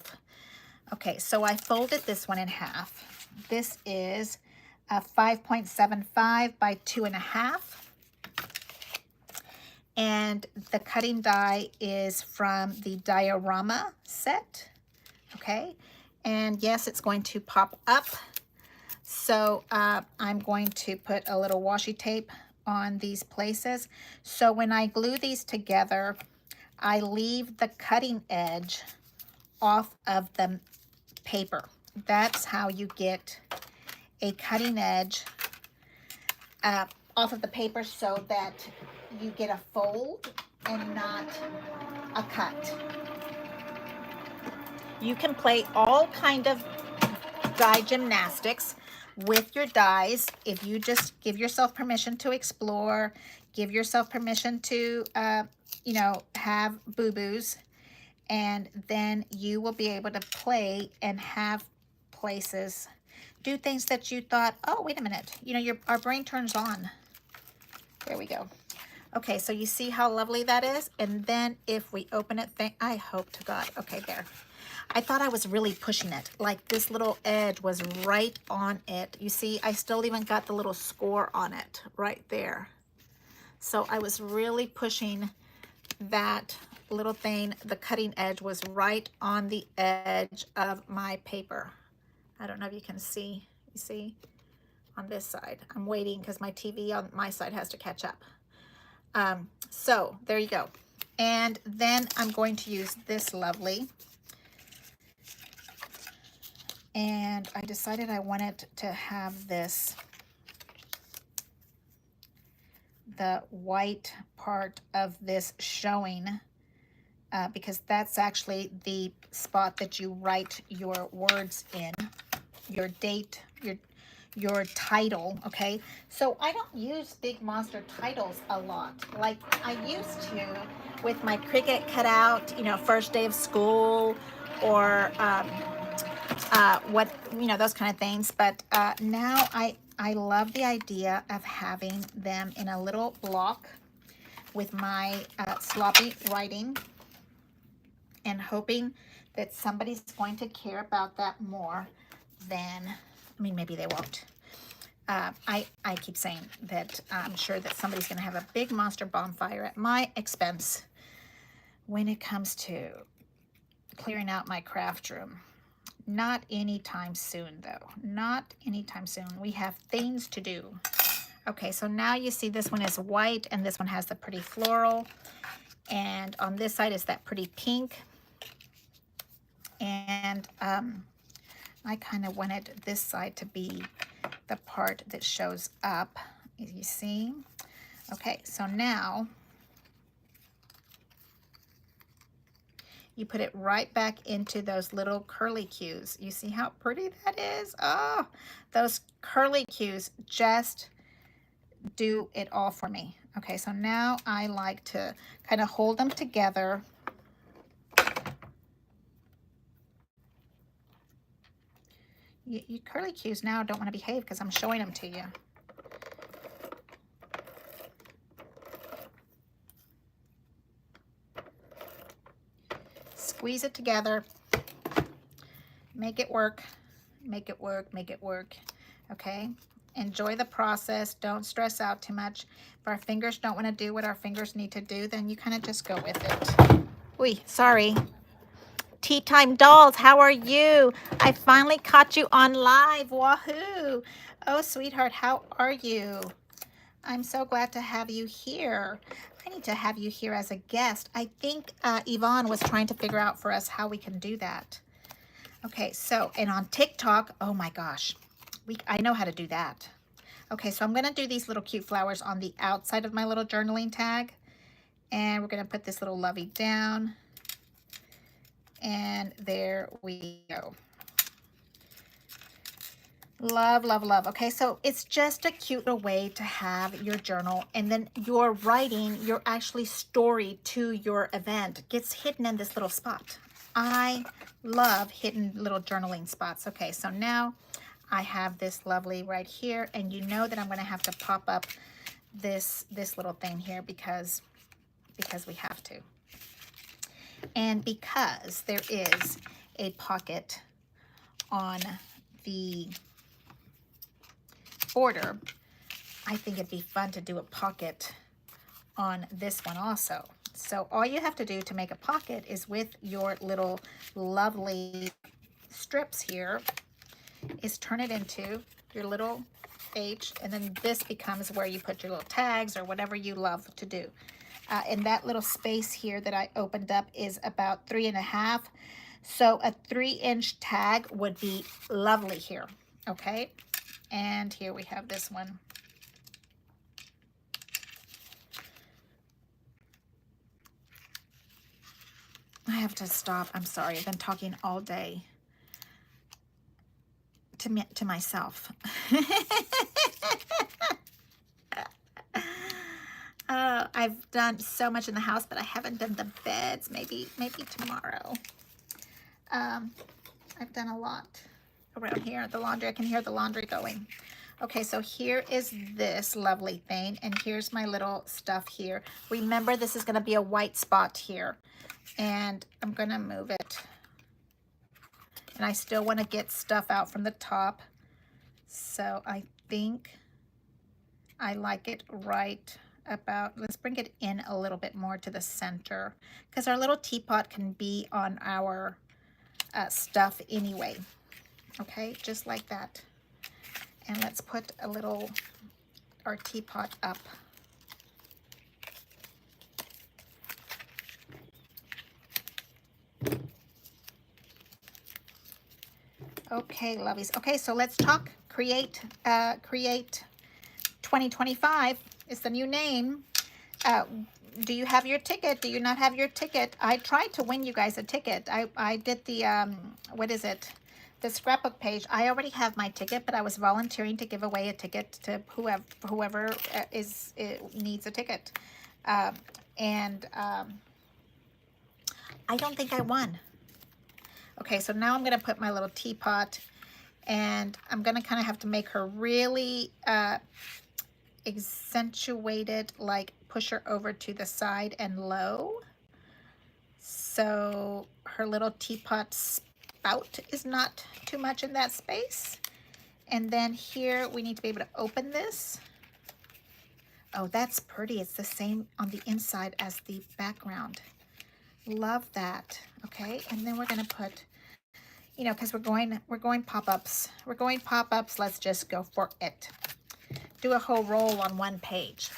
[SPEAKER 1] Okay, so I folded this one in half. This is a 5.75 by 2.5. And the cutting die is from the diorama set. Okay, and yes, it's going to pop up. So I'm going to put a little washi tape on these places. So when I glue these together, I leave the cutting edge off of the paper. That's how you get a cutting edge off of the paper, so that you get a fold and not a cut. You can play all kind of die gymnastics with your dies if you just give yourself permission to explore, give yourself permission to, have boo-boos, and then you will be able to play and have places, do things that you thought, oh, wait a minute, our brain turns on. There we go. Okay, so you see how lovely that is? And then if we open it, I hope to God, okay, there. I thought I was really pushing it. Like this little edge was right on it. You see, I still even got the little score on it right there. So I was really pushing that little thing. The cutting edge was right on the edge of my paper. I don't know if you can see. You see? On this side. I'm waiting because my TV on my side has to catch up. So there you go. And then I'm going to use this lovely. And I decided I wanted to have this, the white part of this showing, because that's actually the spot that you write your words in, your date, your title, okay? So I don't use big monster titles a lot like I used to with my Cricut cutout, first day of school, or those kind of things. But now I love the idea of having them in a little block with my sloppy writing, and hoping that somebody's going to care about that more than, maybe they won't. I keep saying that I'm sure that somebody's going to have a big monster bonfire at my expense when it comes to clearing out my craft room. Not anytime soon, though. Not anytime soon. We have things to do. Okay, so now you see this one is white, and this one has the pretty floral. And on this side is that pretty pink. And I kind of wanted this side to be the part that shows up. You see? Okay, so now you put it right back into those little curly cues. You see how pretty that is? Oh, those curly cues just do it all for me. Okay, so now I like to kind of hold them together. You curly cues now don't want to behave because I'm showing them to you. Squeeze it together, make it work, make it work, make it work, okay? Enjoy the process, don't stress out too much. If our fingers don't want to do what our fingers need to do, then you kind of just go with it. Oy, sorry. Tea Time Dolls, how are you? I finally caught you on live, wahoo! Oh, sweetheart, how are you? I'm so glad to have you here. I need to have you here as a guest. I think Yvonne was trying to figure out for us how we can do that. Okay, so, and on TikTok, oh my gosh, I know how to do that. Okay, so I'm gonna do these little cute flowers on the outside of my little journaling tag. And we're gonna put this little lovey down. And there we go. Love, love, love. Okay, so it's just a cute little way to have your journal, and then your writing, your actually story to your event gets hidden in this little spot. I love hidden little journaling spots. Okay, so now I have this lovely right here, and you know that I'm going to have to pop up this little thing here because we have to. And because there is a pocket on the border, I think it'd be fun to do a pocket on this one also. So all you have to do to make a pocket is with your little lovely strips here is turn it into your little H, and then this becomes where you put your little tags or whatever you love to do. And that little space here that I opened up is about 3.5. So a 3-inch tag would be lovely here. Okay. And here we have this one. I have to stop. I'm sorry. I've been talking all day to myself. I've done so much in the house, but I haven't done the beds. Maybe tomorrow. I've done a lot around here. The laundry, I can hear the laundry going. Okay, so here is this lovely thing, and here's my little stuff here. Remember, this is going to be a white spot here, and I'm going to move it. And I still want to get stuff out from the top, so I think I like it right about, let's bring it in a little bit more to the center, because our little teapot can be on our stuff anyway. Okay, just like that. And let's put a little, our teapot up. Okay, lovies. Okay, so let's talk. Create 2025 is the new name. Do you have your ticket? Do you not have your ticket? I tried to win you guys a ticket. I did the, what is it? The scrapbook page. I already have my ticket, but I was volunteering to give away a ticket to whoever needs a ticket. I don't think I won. Okay, so now I'm going to put my little teapot, and I'm going to kind of have to make her really accentuated, like push her over to the side and low. So her little teapot spout is not too much in that space. And then here we need to be able to open this. Oh, that's pretty. It's the same on the inside as the background. Love that. Okay, and then we're going to put, you know, because we're going pop-ups. We're going pop-ups. Let's just go for it. Do a whole roll on one page.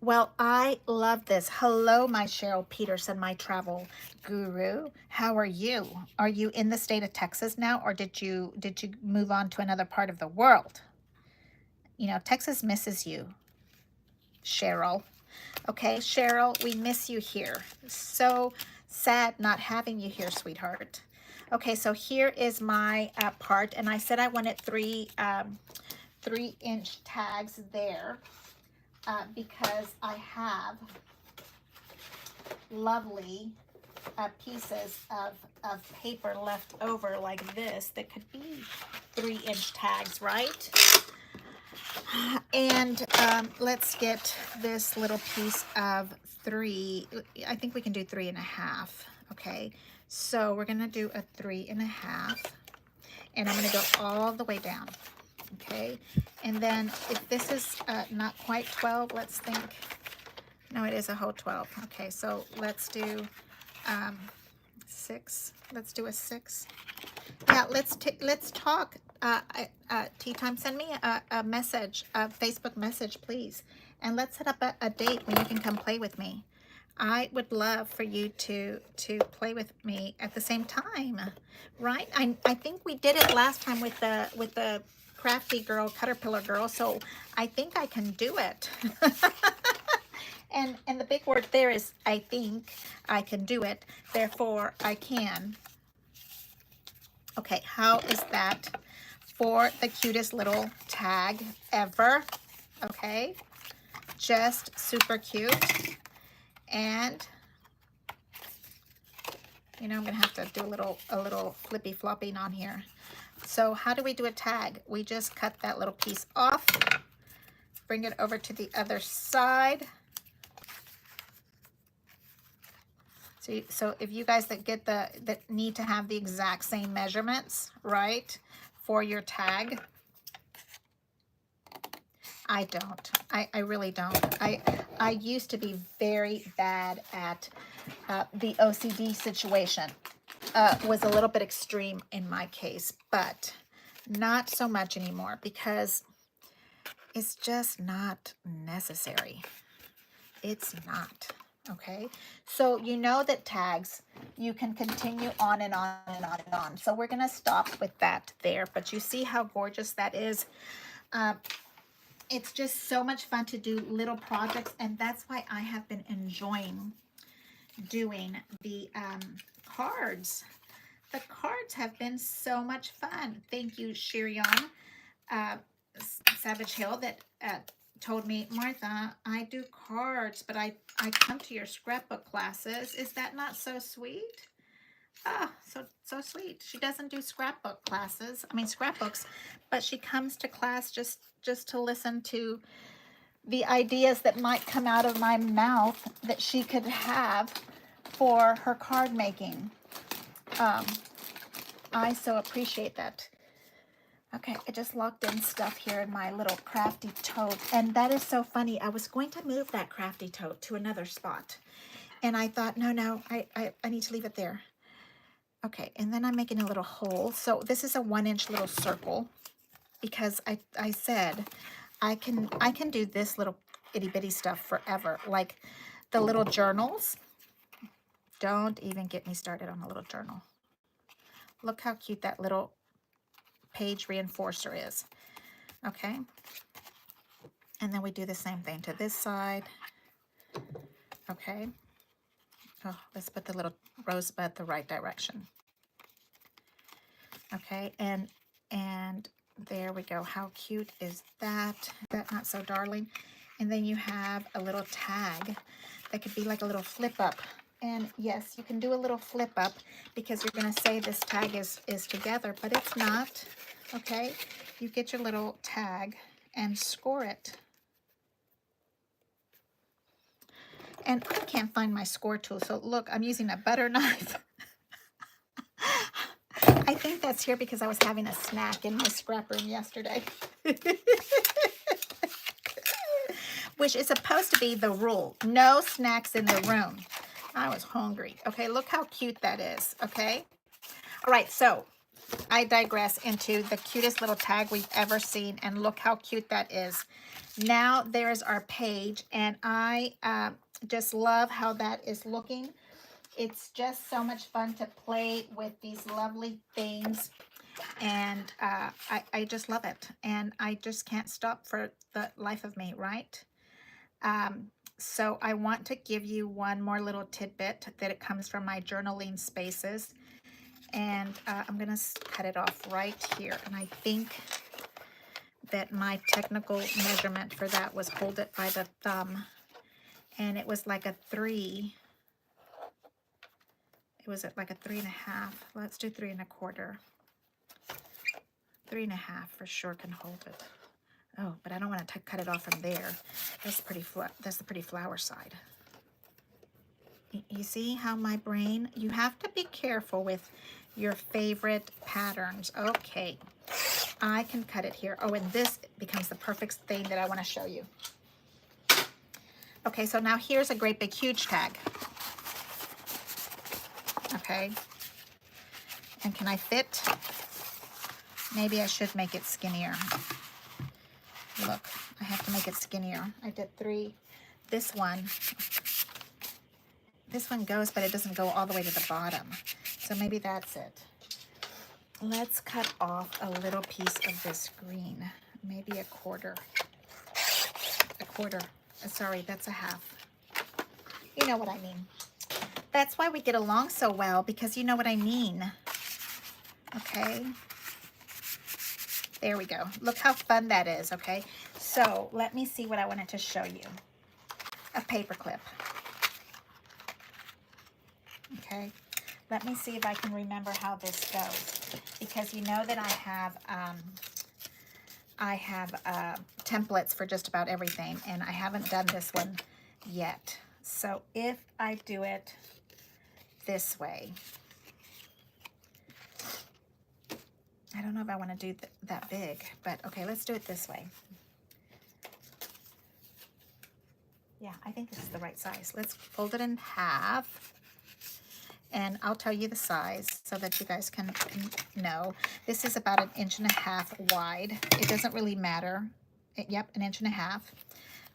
[SPEAKER 1] Well, I love this. Hello, my Cheryl Peterson, my travel guru. How are you? Are you in the state of Texas now, or did you move on to another part of the world? You know, Texas misses you, Cheryl. Okay, Cheryl, we miss you here. So sad not having you here, sweetheart. Okay, so here is my part, and I said I wanted 3-inch tags there. Because I have lovely pieces of paper left over like this that could be 3-inch tags, right? And let's get this little piece of 3. I think we can do 3.5. Okay, so we're gonna do a 3.5, and I'm gonna go all the way down. Okay, and then if this is not quite 12, let's think. No, it is a whole 12. Okay, so let's do 6. Let's do a 6. Yeah, let's talk. Tea time. Send me a message, a Facebook message, please, and let's set up a date when you can come play with me. I would love for you to play with me at the same time, right? I think we did it last time with the crafty girl, Cutterpillar girl, so I think I can do it. And the big word there is I think I can do it, therefore I can. Okay, how is that for the cutest little tag ever? Okay, just super cute. And you know, I'm gonna have to do a little flippy flopping on here. So how do we do a tag? We just cut that little piece off, bring it over to the other side. So if you guys that need to have the exact same measurements, right, for your tag, I don't. I really don't. I used to be very bad at the OCD situation. Was a little bit extreme in my case, but not so much anymore because it's just not necessary. It's not. Okay, so you know that tags, you can continue on and on and on and on. So we're gonna stop with that there, but you see how gorgeous that is. It's just so much fun to do little projects, and that's why I have been enjoying doing the cards. The cards have been so much fun. Thank you, Shirion Savage Hill, that told me, Martha, I do cards, but I come to your scrapbook classes. Is that not so sweet? Ah, so sweet. She doesn't do scrapbook classes. I mean scrapbooks, but she comes to class just to listen to the ideas that might come out of my mouth that she could have for her card making. I so appreciate that. Okay, I just locked in stuff here in my little crafty tote. And that is so funny. I was going to move that crafty tote to another spot. And I thought, no, I need to leave it there. Okay, and then I'm making a little hole. So this is a 1-inch little circle because I said I can do this little itty bitty stuff forever. Like the little journals. Don't even get me started on a little journal. Look how cute that little page reinforcer is. Okay, and then we do the same thing to this side. Okay, oh, let's put the little rosebud the right direction. Okay, and there we go. How cute is that? Is that not so darling? And then you have a little tag that could be like a little flip up. And yes, you can do a little flip up because you're going to say this tag is together, but it's not. Okay, you get your little tag and score it. And I can't find my score tool, so look, I'm using a butter knife. I think that's here because I was having a snack in my scrap room yesterday. Which is supposed to be the rule. No snacks in the room. I was hungry. Okay, look how cute that is, okay? All right, so I digress into the cutest little tag we've ever seen, and look how cute that is. Now there's our page, and I just love how that is looking. It's just so much fun to play with these lovely things, and I just love it, and I just can't stop for the life of me, right? So I want to give you one more little tidbit that it comes from my journaling spaces, and I'm gonna cut it off right here. And I think that my technical measurement for that was hold it by the thumb, and it was like a 3. It was at like a 3.5. Let's do 3 1/4. 3.5 for sure can hold it. Oh, but I don't want to cut it off from there. That's pretty that's the pretty flower side. You see how my brain, you have to be careful with your favorite patterns. Okay, I can cut it here. Oh, and this becomes the perfect thing that I want to show you. Okay, so now here's a great big huge tag. Okay, and can I fit? Maybe I should make it skinnier. Look, I have to make it skinnier. I did 3. This one goes, but it doesn't go all the way to the bottom. So maybe that's it. let's cut off a little piece of this green, maybe a quarter. Sorry, that's a half. You know what I mean. That's why we get along so well, because you know what I mean. Okay. There we go. Look how fun that is, okay? So let me see what I wanted to show you. A paper clip. Okay. Let me see if I can remember how this goes. Because you know that I have templates for just about everything, and I haven't done this one yet. So if I do it this way, I don't know if I want to do that big, but okay, let's do it this way. Yeah, I think this is the right size. Let's fold it in half, and I'll tell you the size so that you guys can know. This is about 1.5 inches wide. It doesn't really matter. Yep, 1.5 inches.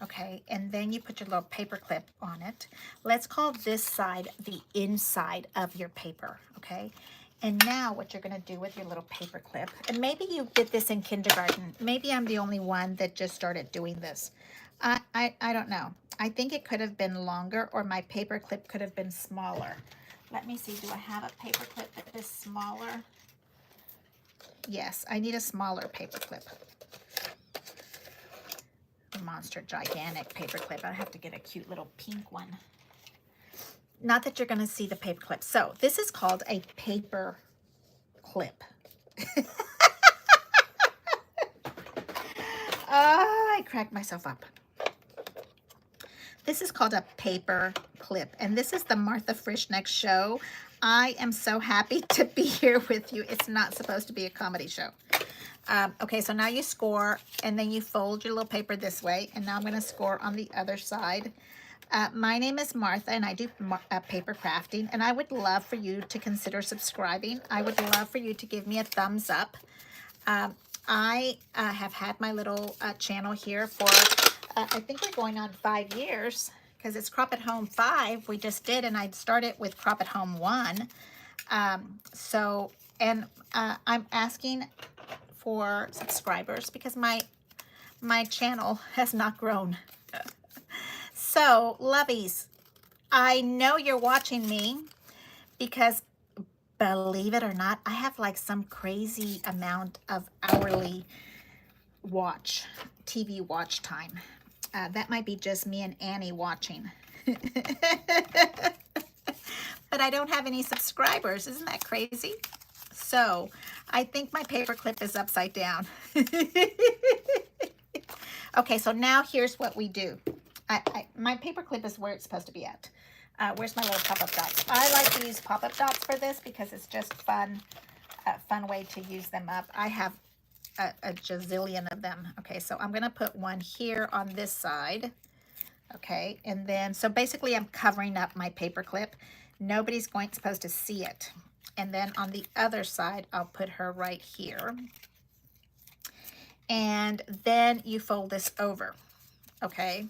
[SPEAKER 1] Okay, and then you put your little paper clip on it. Let's call this side the inside of your paper, okay? And now what you're gonna do with your little paper clip, and maybe you did this in kindergarten. Maybe I'm the only one that just started doing this. I don't know. I think it could have been longer, or my paper clip could have been smaller. Let me see, do I have a paper clip that is smaller? Yes, I need a smaller paper clip. Monster gigantic paper clip. I have to get a cute little pink one. Not that you're going to see the paper clip. So this is called a paper clip. I cracked myself up. This is called a paper clip, and this is the Martha Frischknecht show. I am so happy to be here with you. It's not supposed to be a comedy show. Okay, so now you score, and then you fold your little paper this way, and now I'm going to score on the other side. My name is Martha, and I do paper crafting, and I would love for you to consider subscribing. I would love for you to give me a thumbs up. I have had my little channel here for, I think we're going on 5 years, because it's Crop at Home 5 we just did, and I started with Crop at Home 1. I'm asking for subscribers because my channel has not grown. So, lovies, I know you're watching me because, believe it or not, I have like some crazy amount of hourly TV watch time. That might be just me and Annie watching. But I don't have any subscribers. Isn't that crazy? So I think my paper clip is upside down. Okay, so now here's what we do. My paper clip is where it's supposed to be at. Where's my little pop-up dots? I like to use pop-up dots for this because it's just fun, a fun way to use them up. I have a gazillion of them. Okay, so I'm gonna put one here on this side. Okay, and then, so basically I'm covering up my paper clip. Nobody's supposed to see it. And then on the other side, I'll put her right here. And then you fold this over, okay?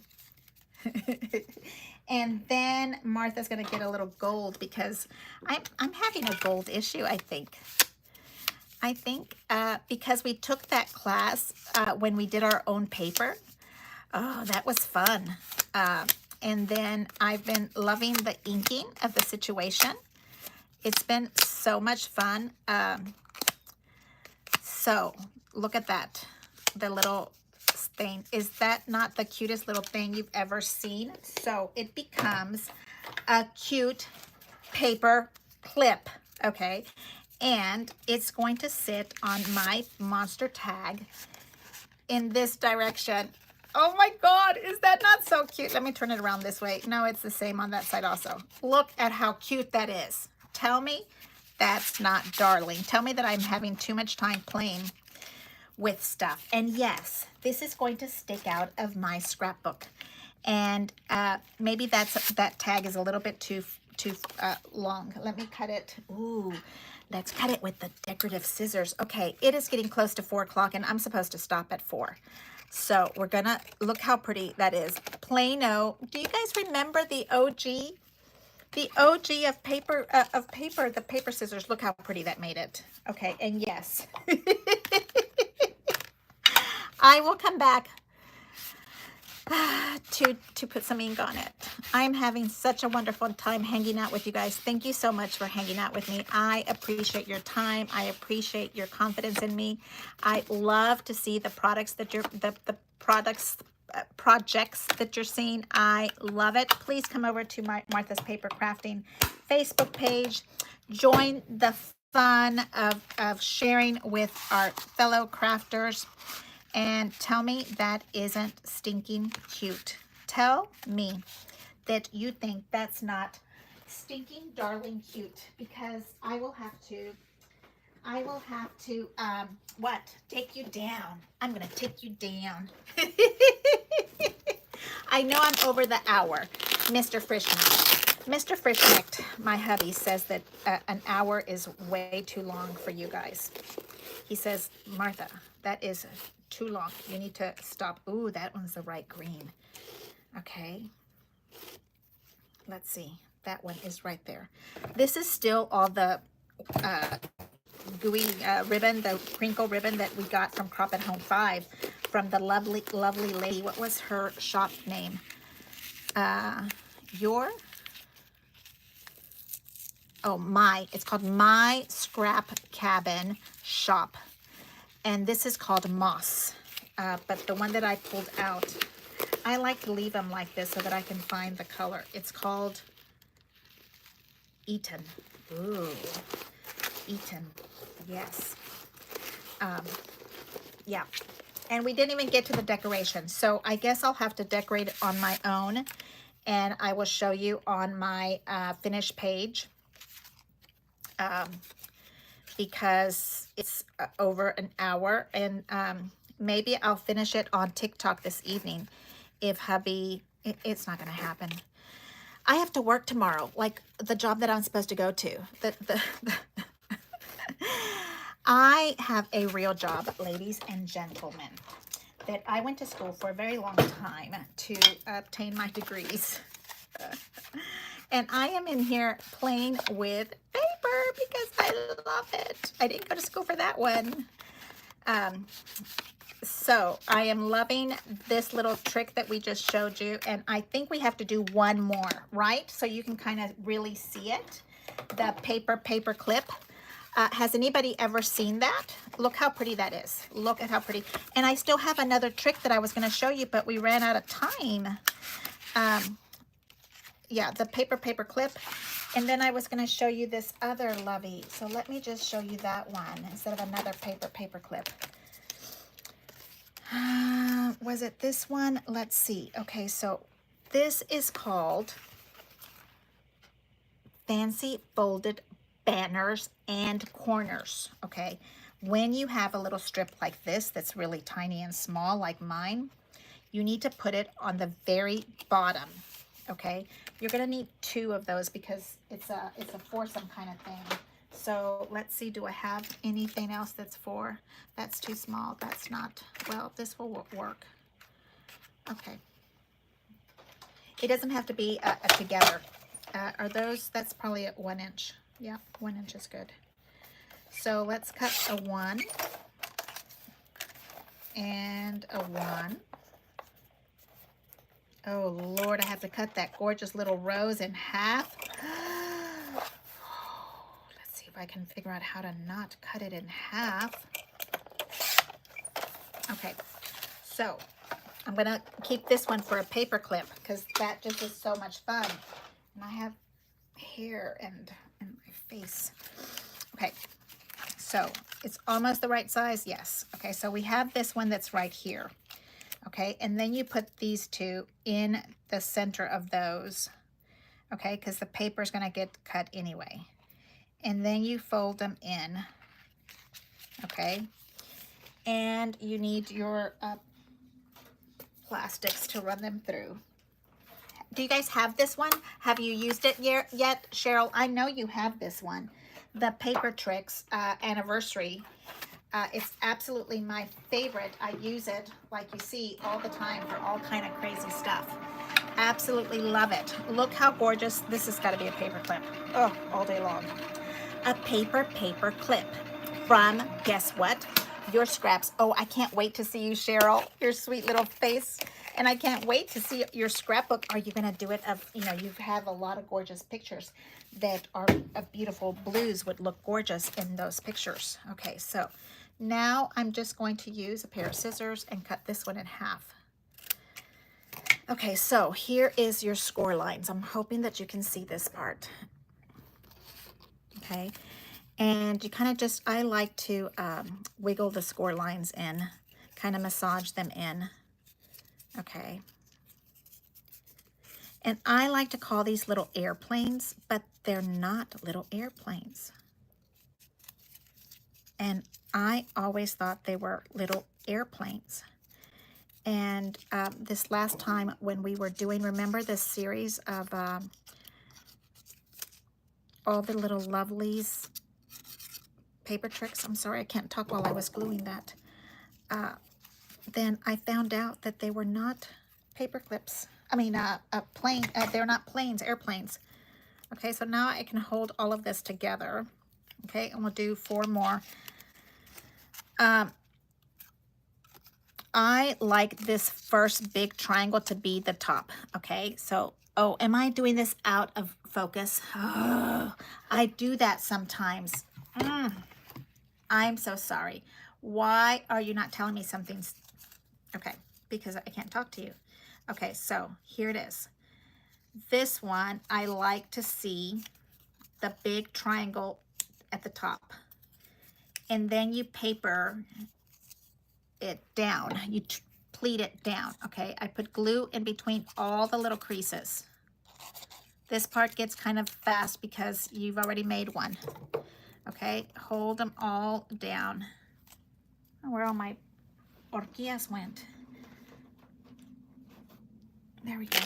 [SPEAKER 1] And then Martha's gonna get a little gold because I'm having a gold issue, I think. Because we took that class when we did our own paper. Oh, that was fun. And then I've been loving the inking of the situation. It's been so much fun. So look at that, the little thing. Is that not the cutest little thing you've ever seen? So it becomes a cute paper clip, okay? And it's going to sit on my monster tag in this direction. Oh my God, is that not so cute? Let me turn it around this way. No, it's the same on that side also. Look at how cute that is. Tell me that's not darling. Tell me that I'm having too much time playing with stuff. And yes, this is going to stick out of my scrapbook. And maybe that tag is a little bit too long. Let me cut it. Ooh, let's cut it with the decorative scissors. Okay, it is getting close to 4 o'clock and I'm supposed to stop at 4. So we're gonna, look how pretty that is. Plano. Do you guys remember the OG The OG of paper, the paper scissors. Look how pretty that made it. Okay, and yes, I will come back to put some ink on it. I'm having such a wonderful time hanging out with you guys. Thank you so much for hanging out with me. I appreciate your time. I appreciate your confidence in me. I love to see the products that you're projects that you're seeing. I love it. Please come over to my Martha's Paper Crafting Facebook page. Join the fun of sharing with our fellow crafters. And tell me that isn't stinking cute. Tell me that you think that's not stinking darling cute, because I will have to what? Take you down. I'm gonna take you down. I know I'm over the hour, Mr. Frischknecht. Mr. Frischknecht, my hubby, says that an hour is way too long for you guys. He says, Martha, that is too long. You need to stop. Ooh, that one's the right green. Okay. Let's see. That one is right there. This is still all the gooey ribbon, the crinkle ribbon that we got from Crop at Home 5 from the lovely, lovely lady. What was her shop name? It's called My Scrap Cabin Shop. And this is called Moss. But the one that I pulled out, I like to leave them like this so that I can find the color. It's called Eaton. Ooh, Eaton. Yes. Yeah. And we didn't even get to the decoration. So I guess I'll have to decorate it on my own. And I will show you on my finished page. Because it's over an hour, and maybe I'll finish it on TikTok this evening if hubby, it's not going to happen. I have to work tomorrow, like the job that I'm supposed to go to. I have a real job, ladies and gentlemen, that I went to school for a very long time to obtain my degrees. And I am in here playing with paper because I love it. I didn't go to school for that one. So I am loving this little trick that we just showed you. And I think we have to do one more, right? So you can kind of really see it. The paper clip. Has anybody ever seen that? Look how pretty that is. Look at how pretty. And I still have another trick that I was going to show you, but we ran out of time. Yeah, the paper clip. And then I was going to show you this other lovey. So let me just show you that one instead of another paper clip. Was it this one? Let's see. Okay, so this is called Fancy Folded Banners and Corners. Okay, when you have a little strip like this that's really tiny and small like mine, you need to put it on the very bottom. Okay, you're gonna need 2 of those because it's a foursome kind of thing. So let's see, do I have anything else that's 4? That's too small. That's not, well, this will work. Okay. It doesn't have to be together. Are those, that's probably at 1 inch. Yeah, 1 inch is good. So let's cut a 1 and a 1. Oh Lord, I have to cut that gorgeous little rose in half. Let's see if I can figure out how to not cut it in half. Okay, so I'm gonna keep this one for a paper clip because that just is so much fun. And I have hair and my face. Okay, so it's almost the right size, yes. Okay, so we have this one that's right here. Okay, and then you put these 2 in the center of those, okay, because the paper is going to get cut anyway. And then you fold them in, okay, and you need your plastics to run them through. Do you guys have this one? Have you used it yet? Cheryl, I know you have this one, the Paper Tricks Anniversary. It's absolutely my favorite. I use it, like you see, all the time for all kind of crazy stuff. Absolutely love it. Look how gorgeous. This has got to be a paper clip. Oh, all day long. A paper clip from, guess what? Your scraps. Oh, I can't wait to see you, Cheryl. Your sweet little face. And I can't wait to see your scrapbook. Are you going to do it of, you know, you have a lot of gorgeous pictures that are beautiful blues would look gorgeous in those pictures. Okay, so now I'm just going to use a pair of scissors and cut this one in half. Okay, so here is your score lines. I'm hoping that you can see this part. Okay, and you kind of just, I like to wiggle the score lines in, kind of massage them in. Okay. And I like to call these little airplanes, but they're not little airplanes. And I always thought they were little airplanes. And this last time when we were doing, remember this series of all the little lovelies paper tricks? I'm sorry, I can't talk while I was gluing that. Then I found out that they were not paper clips. I mean, plane. They're not planes, airplanes. Okay, so now I can hold all of this together. Okay, and we'll do 4 more. I like this first big triangle to be the top. Okay, so, oh, am I doing this out of focus? Oh, I do that sometimes. I'm so sorry. Why are you not telling me something's... Okay, because I can't talk to you. Okay, so here it is. This one, I like to see the big triangle at the top. And then you paper it down. You pleat it down, okay? I put glue in between all the little creases. This part gets kind of fast because you've already made one. Okay, hold them all down. Oh, where all my orquídeas went. There we go.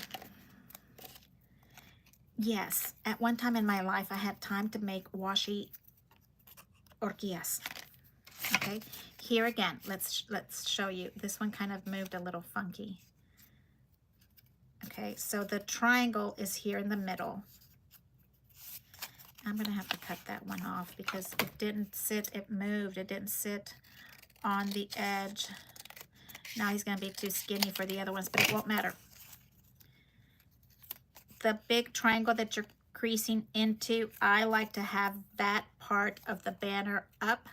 [SPEAKER 1] Yes, at one time in my life, I had time to make washi orquídeas. Okay, here again, let's show you. This one kind of moved a little funky. Okay, so the triangle is here in the middle. I'm gonna have to cut that one off because it didn't sit, it moved, it didn't sit on the edge. Now he's gonna be too skinny for the other ones, but it won't matter. The big triangle that you're creasing into, I like to have that part of the banner up,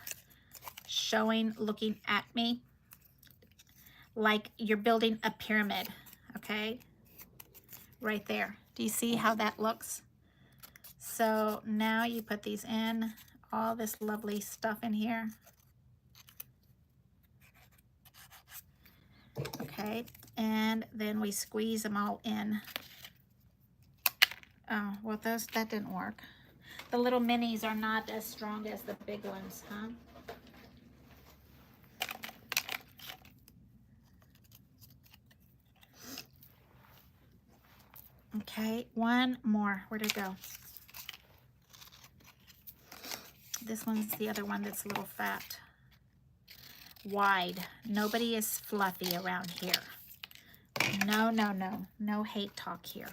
[SPEAKER 1] showing, looking at me, like you're building a pyramid, okay? Right there. Do you see how that looks? So now you put these in, all this lovely stuff in here. Okay, and then we squeeze them all in. Oh, well, that didn't work. The little minis are not as strong as the big ones, huh? Okay, one more. Where'd it go? This one's the other one that's a little fat. Wide. Nobody is fluffy around here. No, no, no. No hate talk here.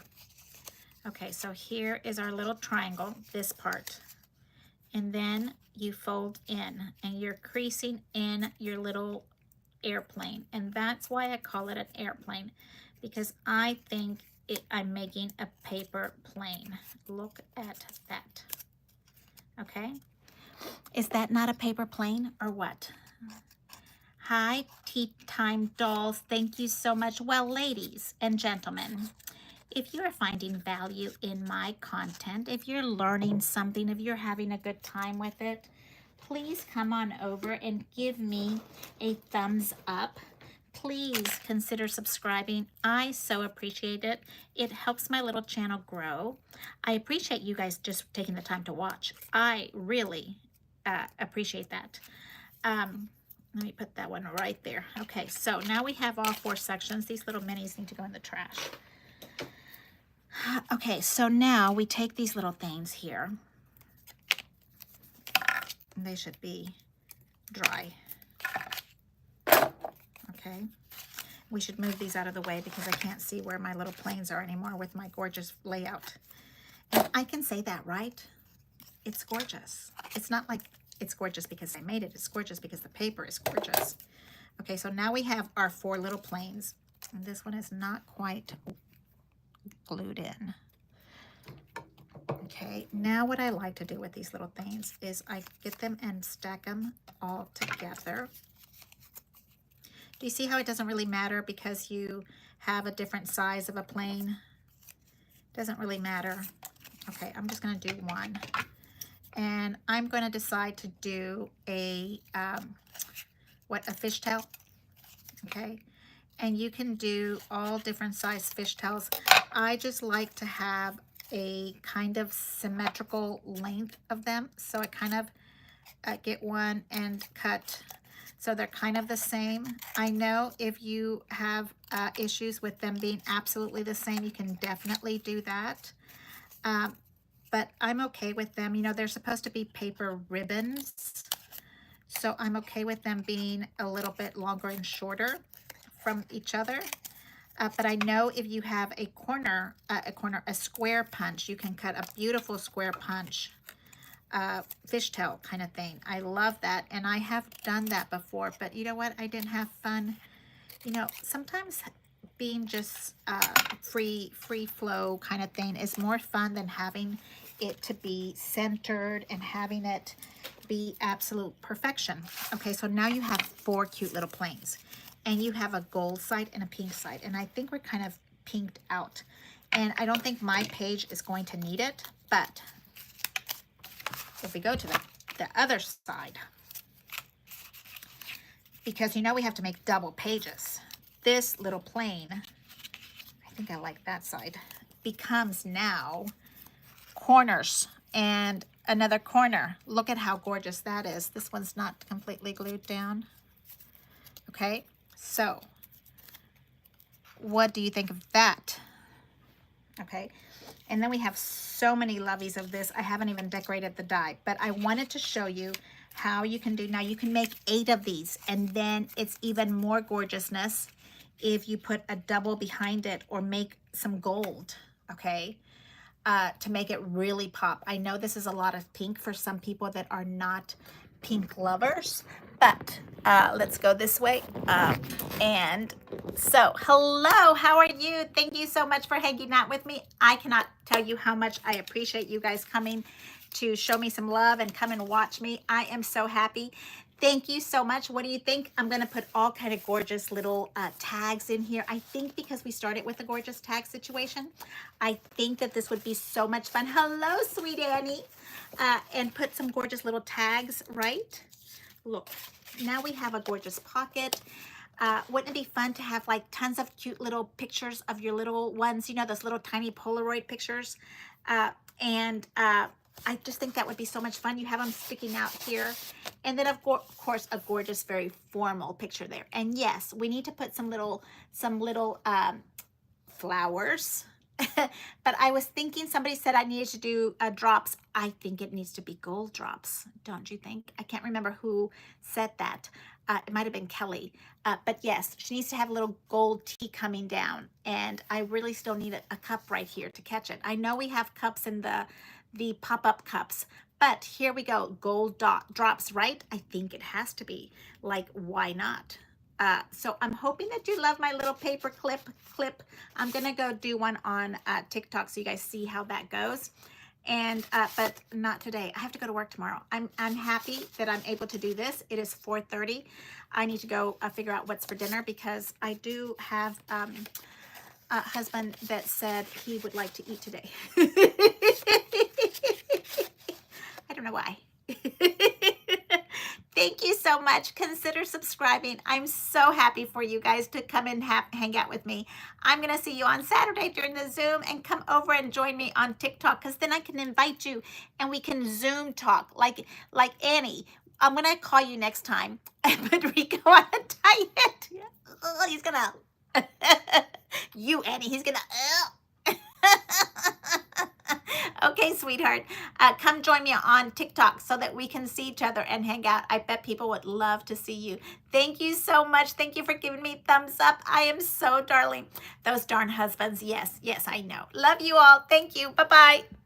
[SPEAKER 1] Okay, so here is our little triangle, this part. And then you fold in and you're creasing in your little airplane. And that's why I call it an airplane, because I think I'm making a paper plane. Look at that. Okay? Is that not a paper plane or what? Hi, Tea Time Dolls. Thank you so much. Well, ladies and gentlemen, if you're finding value in my content, if you're learning something, if you're having a good time with it, please come on over and give me a thumbs up. Please consider subscribing. I so appreciate it. It helps my little channel grow. I appreciate you guys just taking the time to watch. I really appreciate that. Let me put that one right there. Okay, so now we have all 4 sections. These little minis need to go in the trash. Okay, so now we take these little things here. They should be dry. Okay. We should move these out of the way because I can't see where my little planes are anymore with my gorgeous layout. And I can say that, right? It's gorgeous. It's not like it's gorgeous because I made it. It's gorgeous because the paper is gorgeous. Okay, so now we have our 4 little planes. And this one is not quite glued in. Okay, now what I like to do with these little things is I get them and stack them all together. Do you see how it doesn't really matter because you have a different size of a plane? Doesn't really matter. Okay, I'm just going to do one. And I'm going to decide to do a fishtail. Okay, and you can do all different size fishtails. I just like to have a kind of symmetrical length of them, so I kind of get one and cut so they're kind of the same. I know if you have issues with them being absolutely the same, you can definitely do that. But I'm okay with them. You know, they're supposed to be paper ribbons, so I'm okay with them being a little bit longer and shorter from each other. But I know if you have a square punch, you can cut a beautiful square punch fishtail kind of thing. I love that, and I have done that before, but you know what? I didn't have fun. You know, sometimes being just free flow kind of thing is more fun than having it to be centered and having it be absolute perfection. Okay, so now you have 4 cute little planes, and you have a gold side and a pink side, and I think we're kind of pinked out, and I don't think my page is going to need it, but if we go to the other side, because you know we have to make double pages, this little plane, I think I like that side, becomes now corners and another corner. Look at how gorgeous that is. This one's not completely glued down. Okay, so what do you think of that? Okay, and then we have so many loveys of this. I haven't even decorated the die, but I wanted to show you how you can do. Now you can make 8 of these, and then it's even more gorgeousness if you put a double behind it or make some gold, okay, to make it really pop. I know this is a lot of pink for some people that are not pink lovers, but let's go this way. And so, hello, how are you? Thank you so much for hanging out with me. I cannot tell you how much I appreciate you guys coming to show me some love and come and watch me. I am so happy. Thank you so much. What do you think? I'm going to put all kind of gorgeous little tags in here. I think because we started with a gorgeous tag situation, I think that this would be so much fun. Hello, sweet Annie. And put some gorgeous little tags, right? Look, now we have a gorgeous pocket. Wouldn't it be fun to have like tons of cute little pictures of your little ones, you know, those little tiny Polaroid pictures. I just think that would be so much fun. You have them sticking out here. And then of course, a gorgeous, very formal picture there. And yes, we need to put some little flowers. But I was thinking, somebody said I needed to do drops. I think it needs to be gold drops, don't you think? I can't remember who said that. It might have been Kelly. But yes, she needs to have a little gold tea coming down. And I really still need a cup right here to catch it. I know we have cups in the pop-up cups, but here we go. Gold drops, right? I think it has to be. Like, why not? So I'm hoping that you love my little paper clip. I'm gonna go do one on TikTok so you guys see how that goes. And but not today. I have to go to work tomorrow. I'm happy that I'm able to do this. It is 4:30. I need to go figure out what's for dinner because I do have a husband that said he would like to eat today. I don't know why. Thank you so much. Consider subscribing. I'm so happy for you guys to come and hang out with me. I'm going to see you on Saturday during the Zoom, and come over and join me on TikTok, because then I can invite you and we can Zoom talk like Annie. I'm going to call you next time and put Rico on a diet. Oh, he's going to, you Annie, he's going to, Okay, sweetheart. Come join me on TikTok so that we can see each other and hang out. I bet people would love to see you. Thank you so much. Thank you for giving me thumbs up. I am so darling. Those darn husbands. Yes, yes, I know. Love you all. Thank you. Bye-bye.